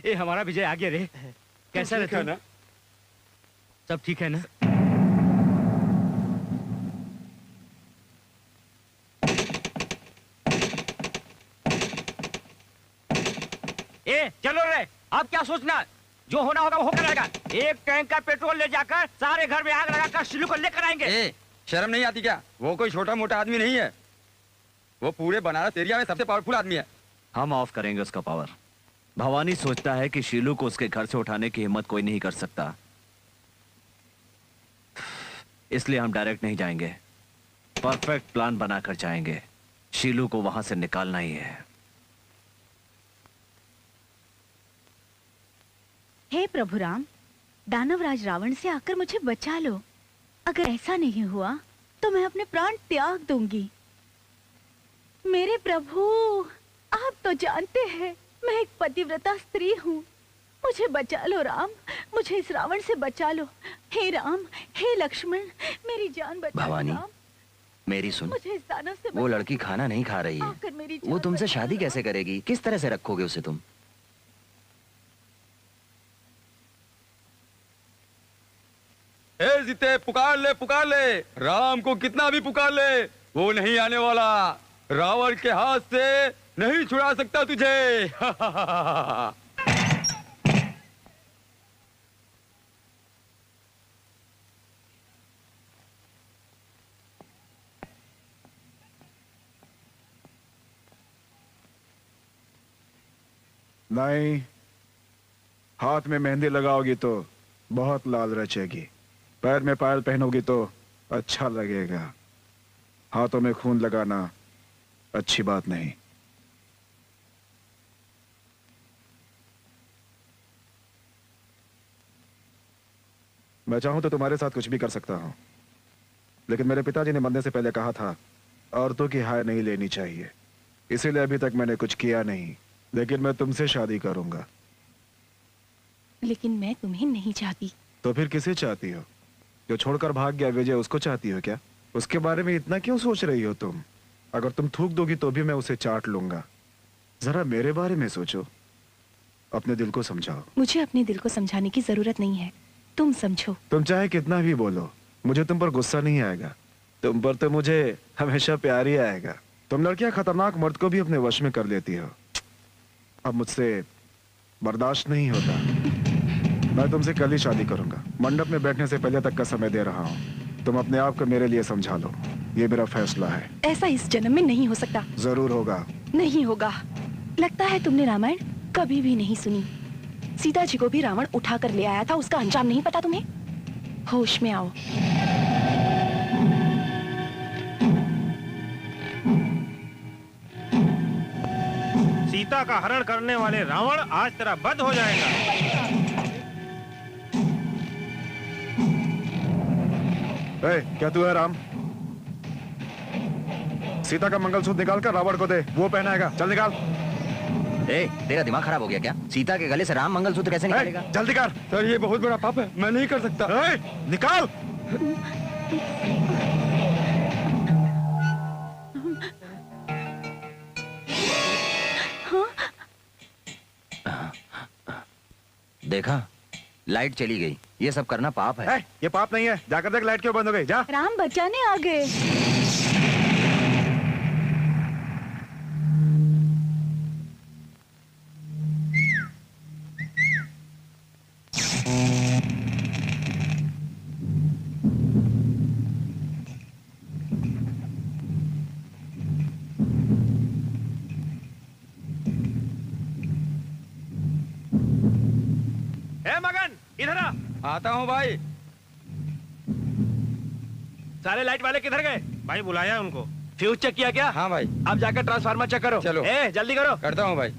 ए हमारा विजय आ गया रे। कैसा रहता ना? सब ठीक है ना? ए चलो रे, अब क्या सोचना, जो होना होगा वो होकर रहेगा। एक टैंक का पेट्रोल ले जाकर सारे घर में आग लगाकर शिलू को लेकर आएंगे। ए, शर्म नहीं आती क्या? वो कोई छोटा मोटा आदमी नहीं है, वो पूरे बनारस एरिया में सबसे पावरफुल आदमी है। हम ऑफ करेंगे उसका पावर। भवानी सोचता है कि शीलू को उसके घर से उठाने की हिम्मत कोई नहीं कर सकता, इसलिए हम डायरेक्ट नहीं जाएंगे, परफेक्ट प्लान बनाकर जाएंगे। शीलू को वहां से निकालना ही है। हे प्रभु राम, दानवराज रावण से आकर मुझे बचा लो। अगर ऐसा नहीं हुआ तो मैं अपने प्राण त्याग दूंगी। मेरे प्रभु, आप तो जानते हैं मैं एक पतिव्रता स्त्री हूँ, मुझे बचा लो राम, मुझे इस रावण से बचा लो। हे राम, हे लक्ष्मण, मेरी जान बचा लो भवानी, राम। मेरी सुन, मुझे इस दानव से वो लड़की खाना नहीं खा रही आकर है, मेरी वो जान तुमसे बचा शादी लो। कैसे करेगी? किस तरह से रखोगे उसे तुम? ए जीते, पुकार ले, राम को कितना भी पुकार ले, वो नहीं आने वाला। रावण के हाथ से नहीं छुड़ा सकता तुझे। नहीं, हाथ में मेहंदी लगाओगी तो बहुत लाल रचेगी, पैर में पायल पहनोगी तो अच्छा लगेगा। हाथों में खून लगाना अच्छी बात नहीं। मैं चाहूं तो तुम्हारे साथ कुछ भी कर सकता हूं, लेकिन मेरे पिताजी ने मरने से पहले कहा था औरतों की हाय नहीं लेनी चाहिए, इसीलिए अभी तक मैंने कुछ किया नहीं। लेकिन मैं तुमसे शादी करूंगा। लेकिन मैं तुम्हें नहीं चाहती। तो फिर किसे चाहती हो? जो छोड़कर भाग गया विजय, उसको चाहती हो क्या? उसके बारे में इतना क्यों सोच रही हो तुम? अगर तुम थूक दोगी तो भी मैं उसे चाट लूंगा। जरा मेरे बारे में सोचो, अपने दिल को समझाओ। मुझे अपने दिल को समझाने की जरूरत नहीं है, तुम समझो। तुम चाहे कितना भी बोलो, मुझे तुम पर गुस्सा नहीं आएगा। तुम पर तो मुझे हमेशा प्यार ही आएगा। तुम लड़कियां खतरनाक मर्द को भी अपने वश में कर लेती हो। अब मुझसे बर्दाश्त नहीं होता। मैं तुमसे कल ही शादी करूंगा। मंडप में बैठने से पहले तक का समय दे रहा हूँ। तुम अपने आप को मेरे लिए समझा लो, ये मेरा फैसला है। ऐसा इस जन्म में नहीं हो सकता। जरूर होगा। नहीं होगा। लगता है तुमने रामायण कभी भी नहीं सुनी। सीता जी को भी रावण उठा कर ले आया था, उसका अंजाम नहीं पता तुम्हें? होश में आओ। सीता का हरण करने वाले रावण आज तेरा वध हो जाएगा। क्या तू है राम? सीता का मंगलसूत्र निकाल कर रावण को दे, वो पहनाएगा। चल निकाल। तेरा दिमाग खराब हो गया क्या? सीता के गले से राम मंगलसूत्र कैसे निकालेगा? जल्दी कर। सर, ये बहुत बड़ा पाप है, मैं नहीं कर सकता। निकाल। देखा, लाइट चली गई। ये सब करना पाप है। ये पाप नहीं है। जाकर देख लाइट क्यों बंद हो गई। जा। राम बचाने आ गए। मगन, इधर आ। आता हूँ भाई। सारे लाइट वाले किधर गए? भाई बुलाया उनको। फ्यूज चेक किया क्या? हाँ भाई। अब जाकर ट्रांसफार्मर चेक करो। चलो। जल्दी करो। करता हूँ भाई।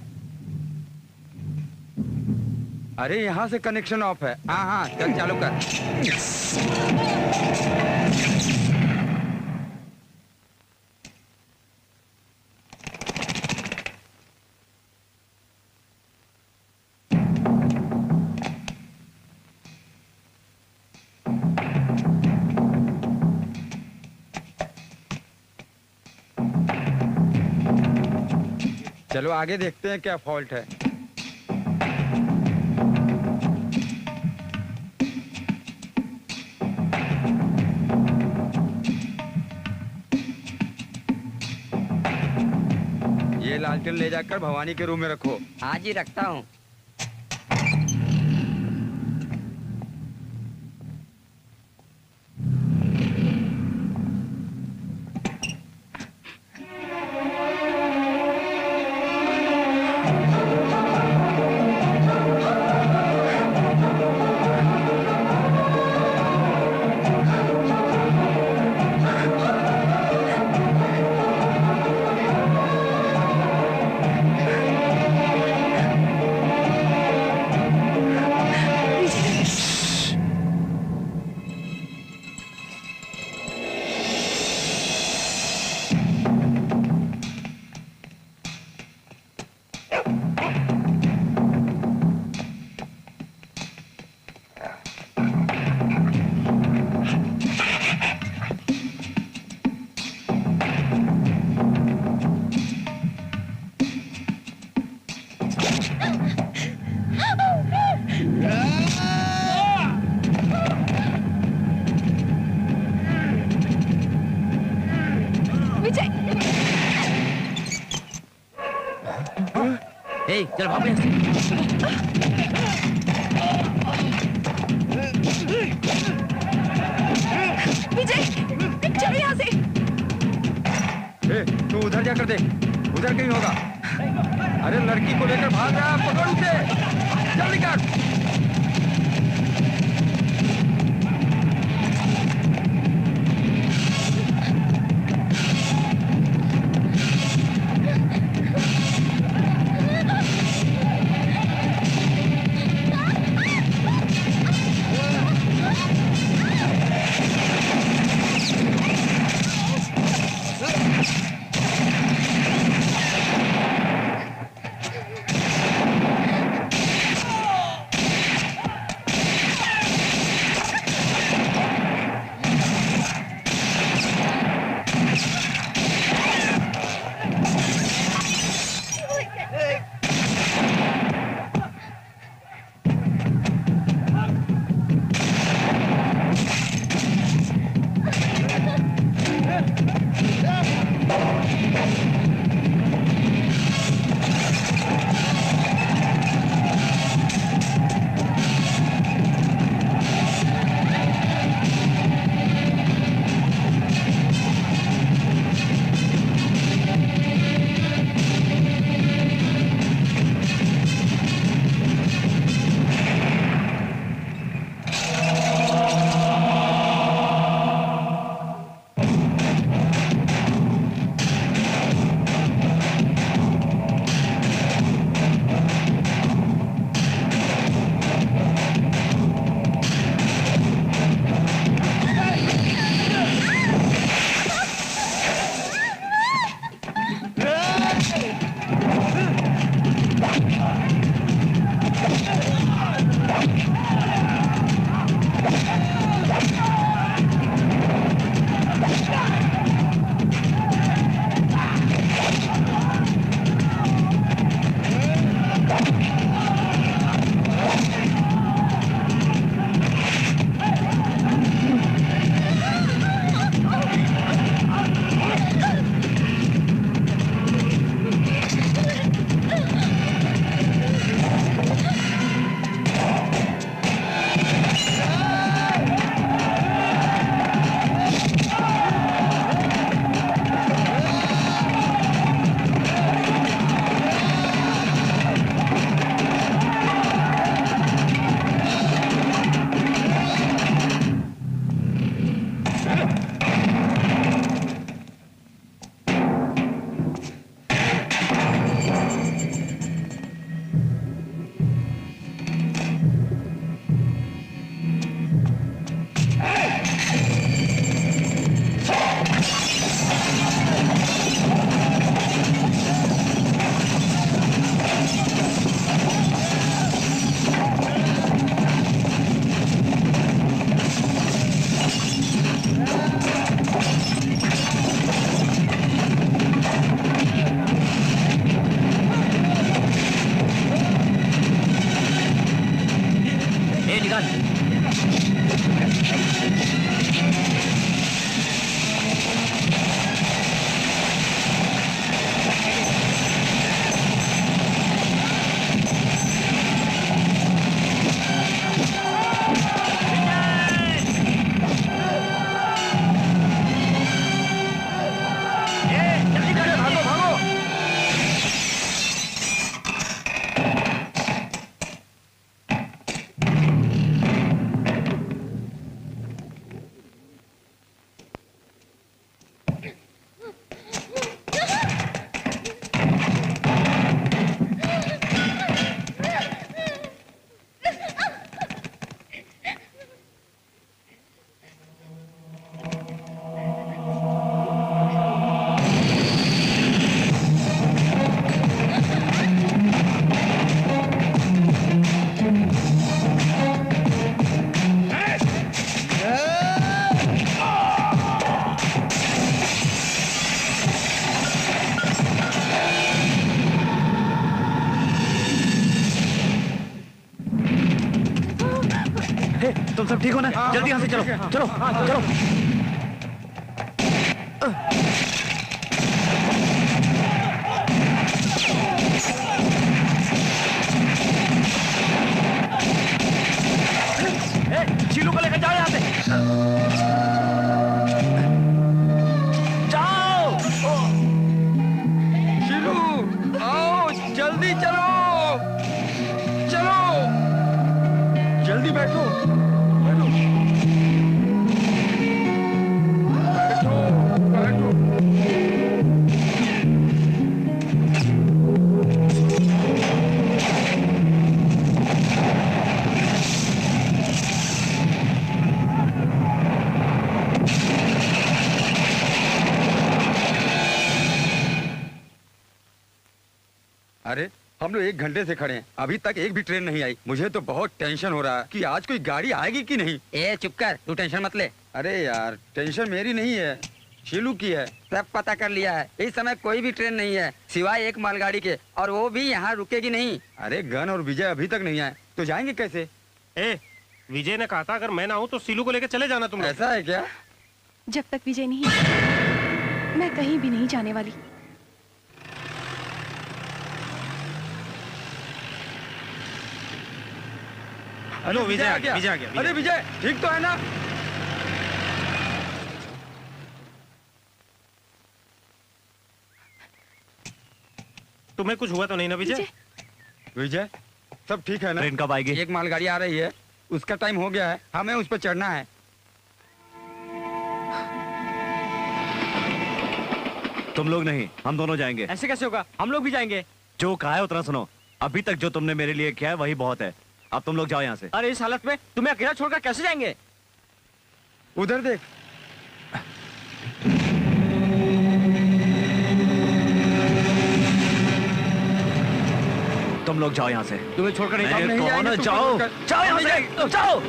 अरे यहाँ से कनेक्शन ऑफ है। हाँ, चल चालू कर। चलो आगे देखते हैं क्या फॉल्ट है। ये लालटेन ले जाकर भवानी के रूम में रखो। आज ही रखता हूँ। चल भाग यहाँ से। विजय चलो यहाँ से। तू उधर जाकर देख, उधर कहीं होगा। अरे लड़की को लेकर भाग रहा है, पकड़ उसे, जल्दी कर। सब ठीक हो ना? जल्दी यहाँ से चलो, चलो, चलो। शीलू को लेकर जाओ यहाँ से। जाओ। शीलू, आओ, जल्दी चलो, चलो, जल्दी बैठो, बैठो, बैठो, बैठो। अरे हम लोग 1 घंटे से खड़े हैं, अभी तक एक भी ट्रेन नहीं आई। मुझे तो बहुत टेंशन हो रहा है कि आज कोई गाड़ी आएगी कि नहीं। ए चुप कर, तू टेंशन मत ले। अरे यार, टेंशन मेरी नहीं है, शीलू की है। सब पता कर लिया है, इस समय कोई भी ट्रेन नहीं है सिवाय एक मालगाड़ी के, और वो भी यहाँ रुकेगी नहीं। अरे गन और विजय अभी तक नहीं आए, तो जाएंगे कैसे? ए, विजय ने कहा था अगर मैं ना हूँ तो सीलू को लेकर चले जाना तुम लोग। ऐसा है क्या? जब तक विजय नहीं, मैं कहीं भी नहीं जाने वाली। हेलो विजय आ गया, विजय आ गया। अरे विजय, ठीक तो है ना? तुम्हें कुछ हुआ तो नहीं ना विजय? विजय, सब ठीक है ना? ट्रेन कब आएगी? एक मालगाड़ी आ रही है, उसका टाइम हो गया है, हमें उस पर चढ़ना है। तुम लोग नहीं, हम दोनों जाएंगे। ऐसे कैसे होगा? हम लोग भी जाएंगे। जो कहा है उतना सुनो। अभी तक जो तुमने मेरे लिए किया है वही बहुत है। अब तुम लोग जाओ यहाँ से। अरे इस हालत में तुम्हें अकेला छोड़कर कैसे जाएंगे? उधर देख। तुम लोग जाओ यहाँ से। तुम्हें छोड़कर नहीं नहीं कौन जाएंगे, है? तुम जाओ, छोड़कर। जाओ यहाँ से, जाओ।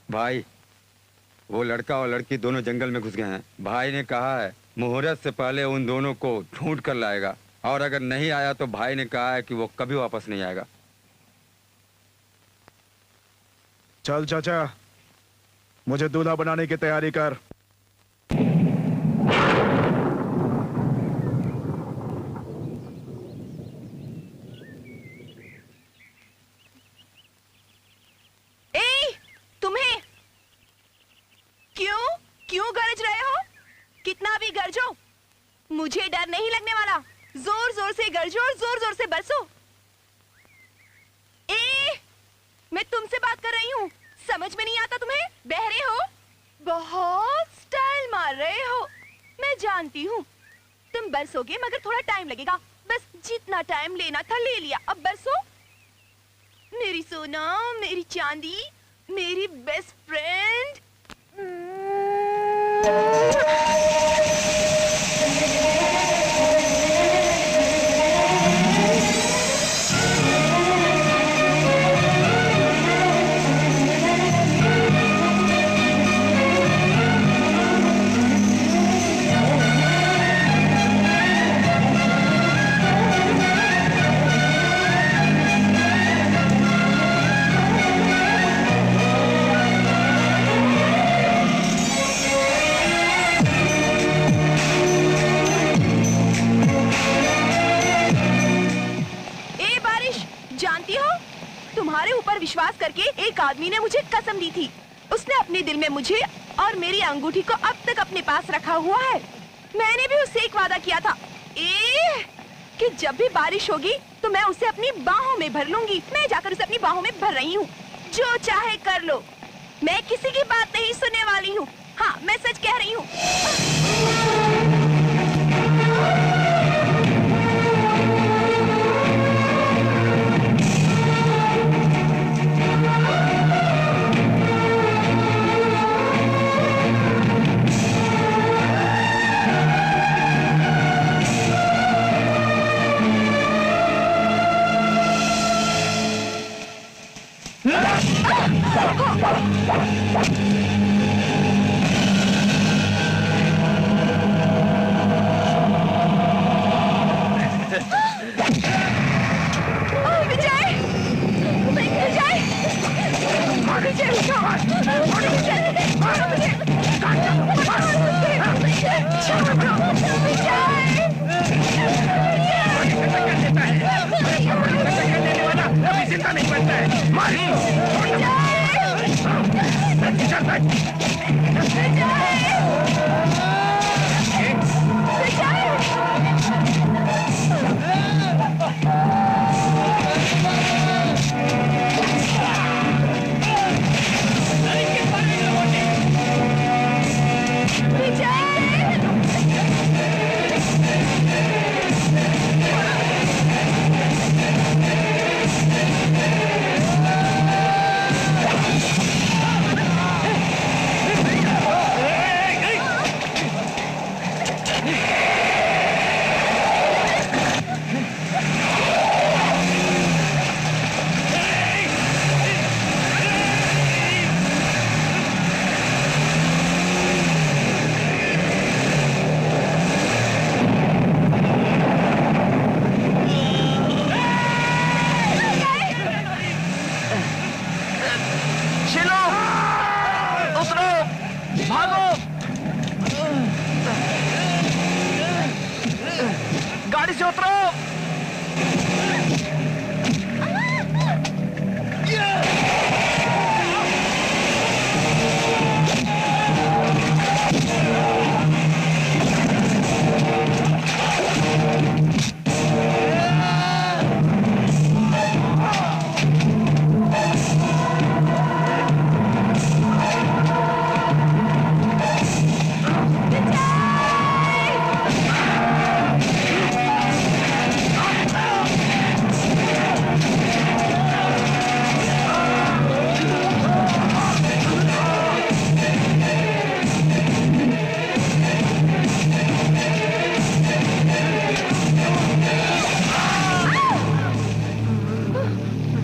भाई वो लड़का और लड़की दोनों जंगल में घुस गए हैं। भाई ने कहा है मुहूर्त से पहले उन दोनों को ढूंढ कर लाएगा, और अगर नहीं आया तो भाई ने कहा है कि वो कभी वापस नहीं आएगा। चल चाचा, मुझे दूल्हा बनाने की तैयारी कर। तुम्हें क्यों गरज रहे हो? कितना भी गरजो, मुझे डर नहीं लगने वाला। जोर जोर से गरजो और जोर जोर से बरसो। मैं तुमसे बात कर रही हूँ, समझ में नहीं आता तुम्हें? बहरे हो, बहुत स्टाइल मार रहे हो। मैं जानती हूँ तुम बरसोगे, मगर थोड़ा टाइम लगेगा। बस जितना टाइम लेना था ले लिया, अब बरसो। मेरी सोना, मेरी चांदी, मेरी बेस्ट फ्रेंड। विश्वास करके एक आदमी ने मुझे कसम दी थी। उसने अपने दिल में मुझे और मेरी अंगूठी को अब तक अपने पास रखा हुआ है। मैंने भी उससे एक वादा किया था कि जब भी बारिश होगी तो मैं उसे अपनी बाहों में भर लूंगी। मैं जाकर उसे अपनी बाहों में भर रही हूँ। जो चाहे कर लो, मैं किसी की बात नहीं सुनने वाली हूँ। हाँ, मैं सच कह रही हूँ।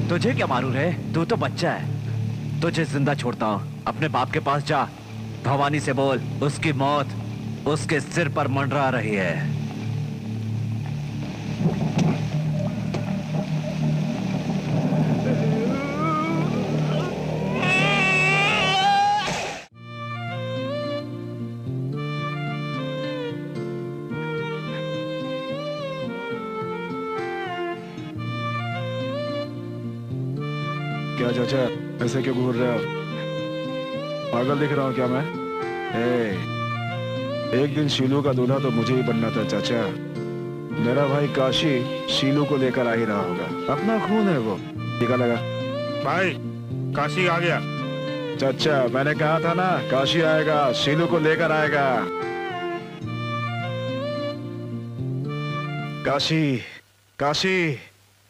तुझे क्या मालूम है? तू तो बच्चा है। तुझे जिंदा छोड़ता हूँ। अपने बाप के पास जा, भवानी से बोल उसकी मौत उसके सिर पर मंडरा रही है। क्या चाचा ऐसे क्यों घूर रहे हो? पागल दिख रहा हूँ क्या मैं? एक दिन शीलू का दूल्हा तो मुझे ही बनना था चाचा। मेरा भाई काशी शीलू को लेकर आ ही रहा होगा। अपना खून है वो। टीका लगा। भाई काशी आ गया। चाचा मैंने कहा था ना, काशी आएगा, शीलू को लेकर आएगा। काशी काशी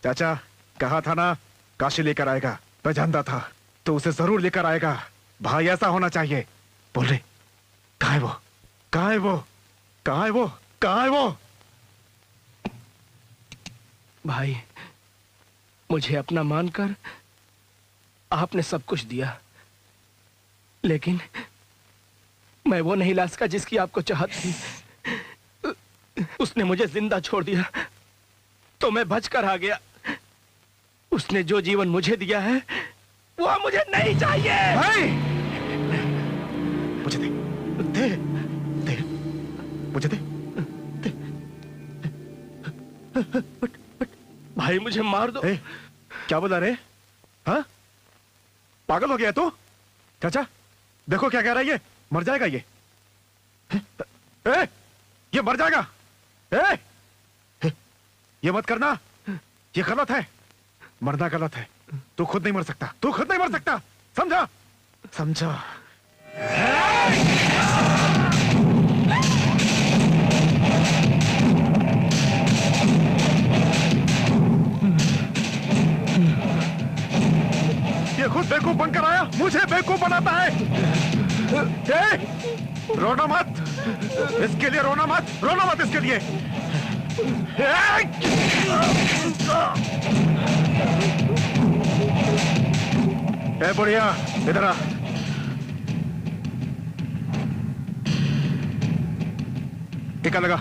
चाचा कहा था ना, काशी लेकर आएगा। मैं जानता था तो उसे जरूर लेकर आएगा। भाई ऐसा होना चाहिए। बोल रहे कहाँ है वो? कहाँ है वो? कहाँ है वो? कहाँ है वो? भाई मुझे अपना मानकर आपने सब कुछ दिया, लेकिन मैं वो नहीं ला सका जिसकी आपको चाहत थी। उसने मुझे जिंदा छोड़ दिया तो मैं बचकर आ गया। उसने जो जीवन मुझे दिया है वो मुझे नहीं चाहिए। भाई मुझे दे, दे, दे, मुझे दे, दे। भाई मुझे मार दो। क्या बोला रे? हाँ? पागल हो गया तू? चाचा देखो क्या कह रहा है ये। मर जाएगा ये। ये मर जाएगा। ये मत करना, ये गलत है। मरना गलत है। तू खुद नहीं मर सकता, तू खुद नहीं मर सकता। समझा? समझा? ये खुद बेवकूफ बनकर आया, मुझे बेवकूफ बनाता है। रोना मत, इसके लिए रोना मत, रोना मत इसके लिए। बढ़िया इधर आ। टीका लगा।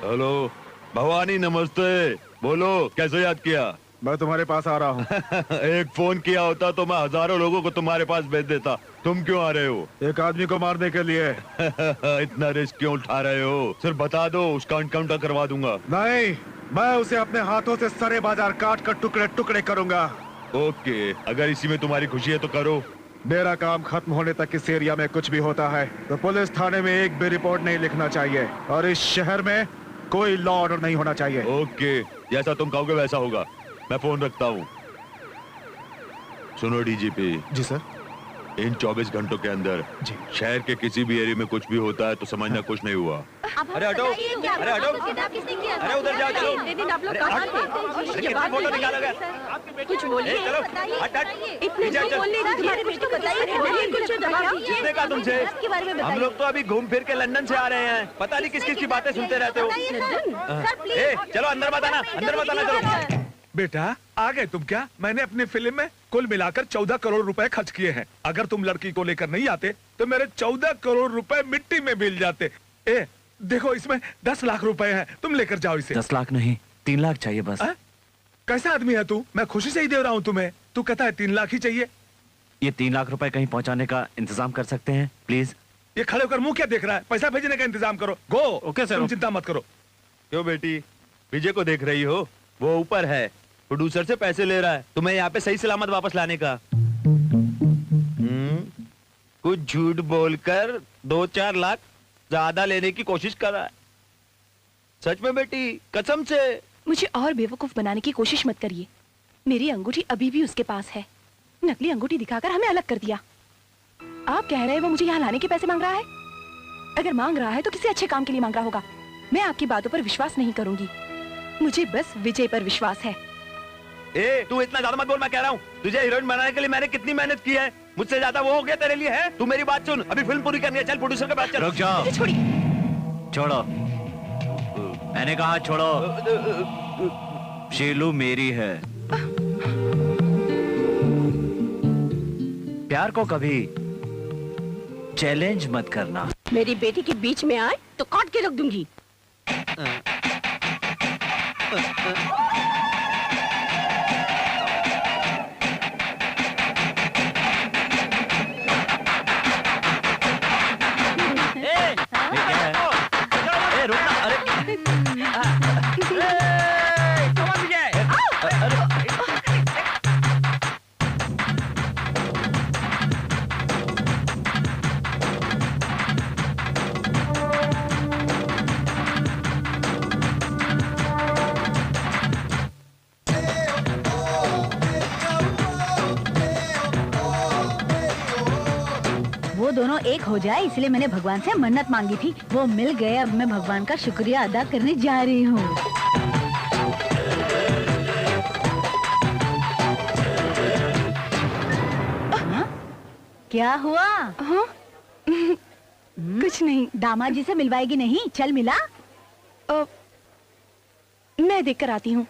हेलो भवानी, नमस्ते। बोलो कैसे याद किया? मैं तुम्हारे पास आ रहा हूँ। एक फोन किया होता तो मैं हजारों लोगों को तुम्हारे पास भेज देता। तुम क्यों आ रहे हो? एक आदमी को मारने के लिए। इतना रिस्क क्यों उठा रहे हो? सिर्फ बता दो, उसका एनकाउंटर करवा दूंगा। नहीं, मैं उसे अपने हाथों से सरे बाजार काट कर टुकड़े टुकड़े करूंगा। ओके, अगर इसी में तुम्हारी खुशी है तो करो। मेरा काम खत्म होने तक इस एरिया में कुछ भी होता है तो पुलिस थाने में एक भी रिपोर्ट नहीं लिखना चाहिए, और इस शहर में कोई लॉ ऑर्डर नहीं होना चाहिए। ओके, जैसा तुम कहोगे वैसा होगा। मैं फोन रखता हूँ। सुनो डीजीपी। जी सर। इन 24 घंटों के अंदर शहर के किसी भी एरिया में कुछ भी होता है तो समझना कुछ नहीं हुआ। अरे हटो, अरे हटो, अरे उधर जाओ, चलो। कितना फोटो निकाला गया? कुछ बोलिए, चलो, हट हट। इतने झूठ बोलने का तुम्हारे कुछ तो बताइए, कुछ जवाब दीजिए। किसने कहा तुमसे? इसके बारे में बताइए। हम लोग तो अभी घूम फिर के लंदन से आ रहे हैं, पता नहीं किस किस की बातें सुनते रहते हो। चलो अंदर मत आना, अंदर मत आना, चलो। बेटा आ गए तुम क्या? मैंने अपनी फिल्म में कुल मिलाकर 14 करोड़ रुपए खर्च किए हैं। अगर तुम लड़की को लेकर नहीं आते तो मेरे 14 करोड़ रुपए मिट्टी में मिल जाते। देखो इसमें 10 लाख रुपए हैं, तुम लेकर जाओ इसे। 10 लाख नहीं, 3 लाख चाहिए बस। कैसा आदमी है तू? मैं खुशी से ही दे रहा हूँ तुम्हें, तू कहता है 3 लाख ही चाहिए। ये 3 लाख रुपए कहीं पहुंचाने का इंतजाम कर सकते हैं प्लीज? ये खड़े होकर मुंह क्या देख रहा है? पैसा भेजने का इंतजाम करो। गो। Okay sir. तुम चिंता मत करो। क्यों बेटी, विजय को देख रही हो? वो ऊपर है, प्रोड्यूसर से पैसे ले रहा है तुम्हें यहाँ पे सही सलामत वापस लाने का। कुछ झूठ बोलकर 2-4 लाख ज्यादा लेने की कोशिश कर रहा है। सच में बेटी, कसम से। मुझे और बेवकूफ बनाने की कोशिश मत करिए। मेरी अंगूठी अभी भी उसके पास है। नकली अंगूठी दिखाकर हमें अलग कर दिया। आप कह रहे हैं वो मुझे यहाँ लाने के पैसे मांग रहा है? अगर मांग रहा है तो किसी अच्छे काम के लिए मांग रहा होगा। मैं आपकी बातों पर विश्वास नहीं करूंगी। मुझे बस विजय पर विश्वास है। तू इतना ज्यादा मत बोल, मैं कह रहा हूँ। तुझे हीरोइन बनाने के लिए मैंने कितनी मेहनत की है, मुझसे ज्यादा वो हो गया तेरे लिए है। तू मेरी बात सुन, अभी फिल्म पूरी करनी है, चल प्रोड्यूसर के पास चल। रुक जाओ। छोड़िए। छोड़ो। मैंने कहा छोड़ो। शीलू मेरी है। प्यार को कभी चैलेंज मत करना। मेरी बेटी के बीच में आए तो काट के रख दूंगी। दोनों एक हो जाए इसलिए मैंने भगवान से मन्नत मांगी थी। वो मिल गए। अब मैं भगवान का शुक्रिया अदा करने जा रही हूँ। क्या हुआ? हाँ? कुछ नहीं। दामाद जी से मिलवाएगी नहीं? चल मिला। मैं देख कर आती हूँ।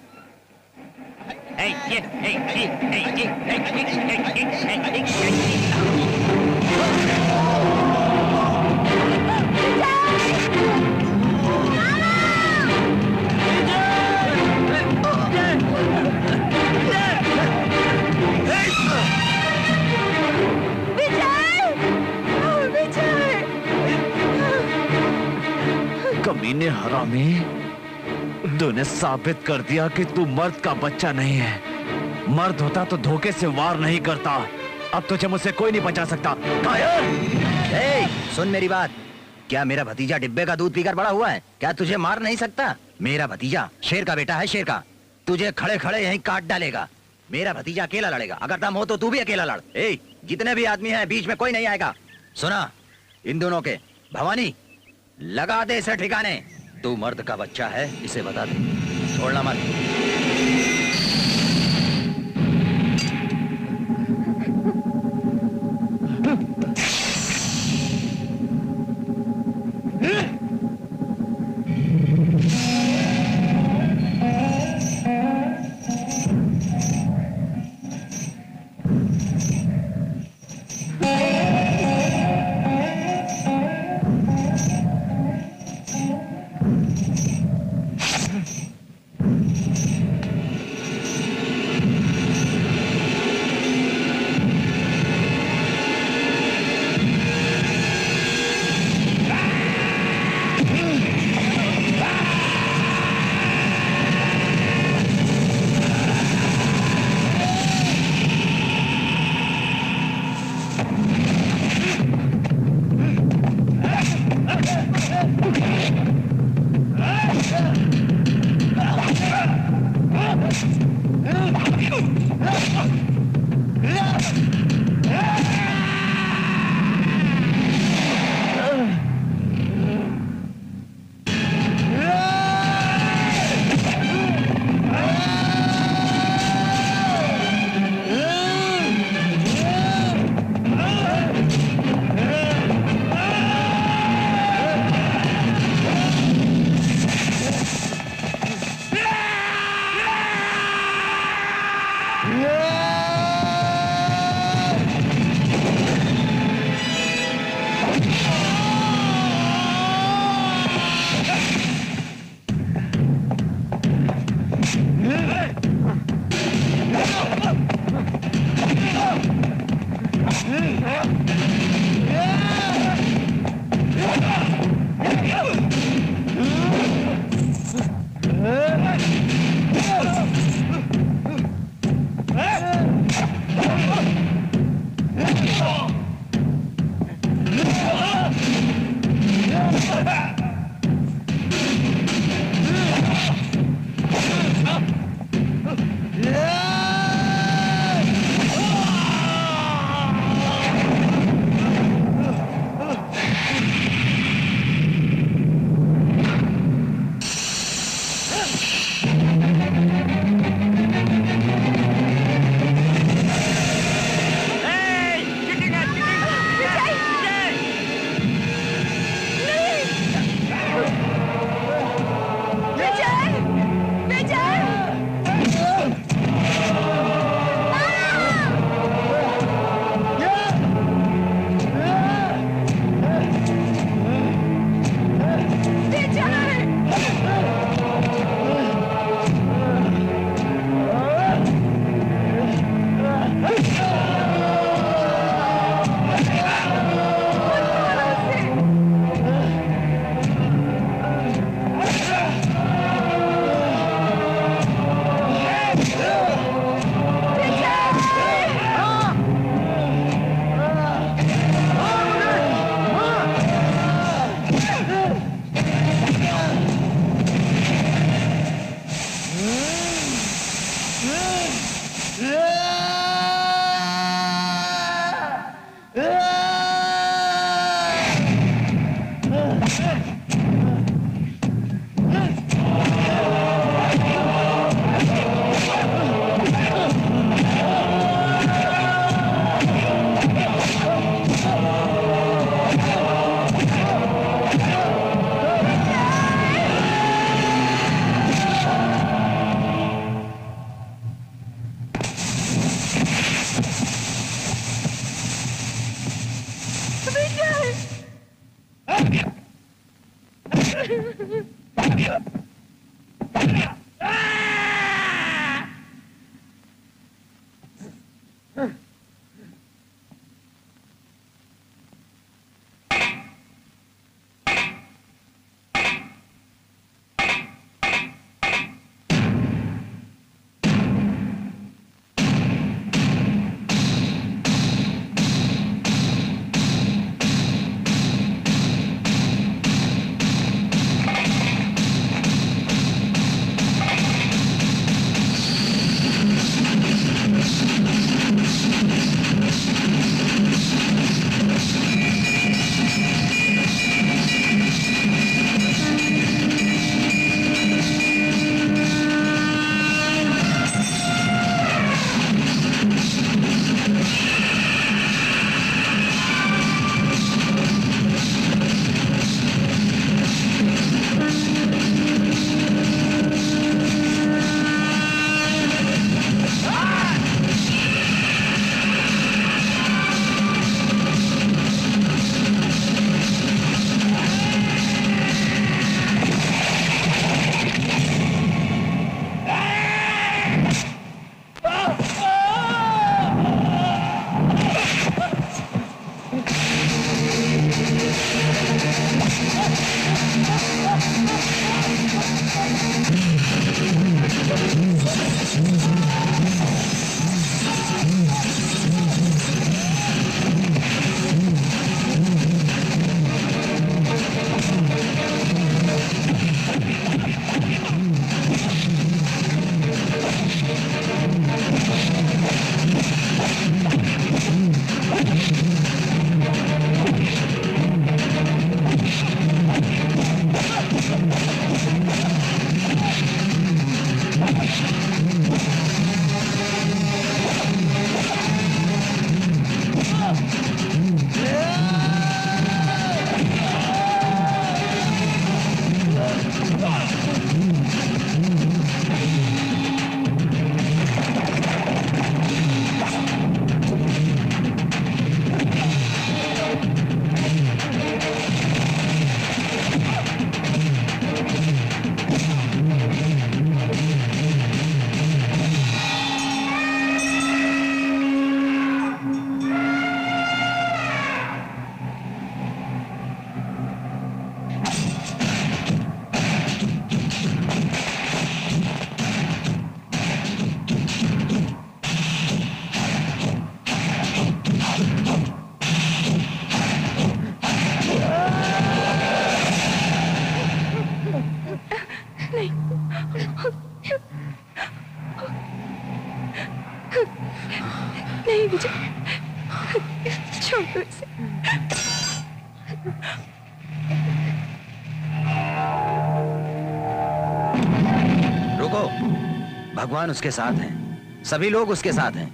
कमीने हरामी, तूने साबित कर दिया कि तू मर्द का बच्चा नहीं है। मर्द होता तो धोखे से वार नहीं करता। अब तुझे मुझसे कोई नहीं बचा सकता। ए, सुन मेरी बात। क्या मेरा भतीजा डिब्बे का दूध पीकर बड़ा हुआ है? क्या तुझे मार नहीं सकता? मेरा भतीजा शेर का बेटा है, शेर का। तुझे खड़े खड़े यहीं काट डालेगा। मेरा भतीजा अकेला लड़ेगा। अगर दम हो तो तू भी अकेला लड़। ए, जितने भी आदमी हैं बीच में कोई नहीं आएगा। सुना इन दोनों के? भवानी, लगा दे इसे ठिकाने। तू मर्द का बच्चा है, इसे बता दे, छोड़ना मत। नहीं मुझे छोड़ दो इसे। रुको, भगवान उसके साथ हैं, सभी लोग उसके साथ हैं।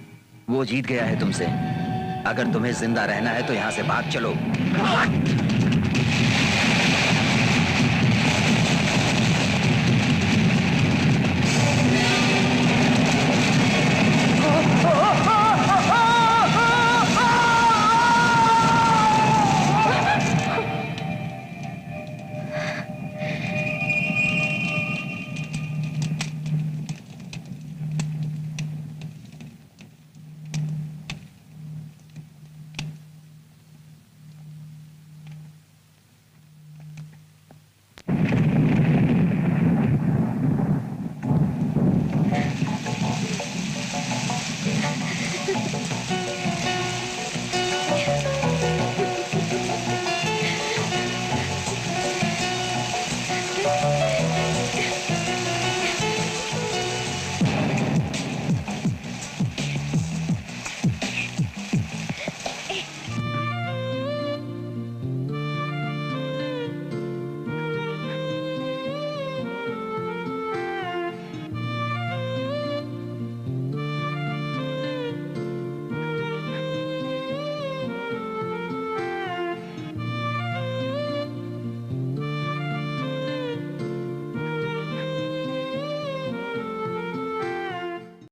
वो जीत गया है तुमसे। अगर तुम्हें जिंदा रहना है तो यहाँ से भाग चलो।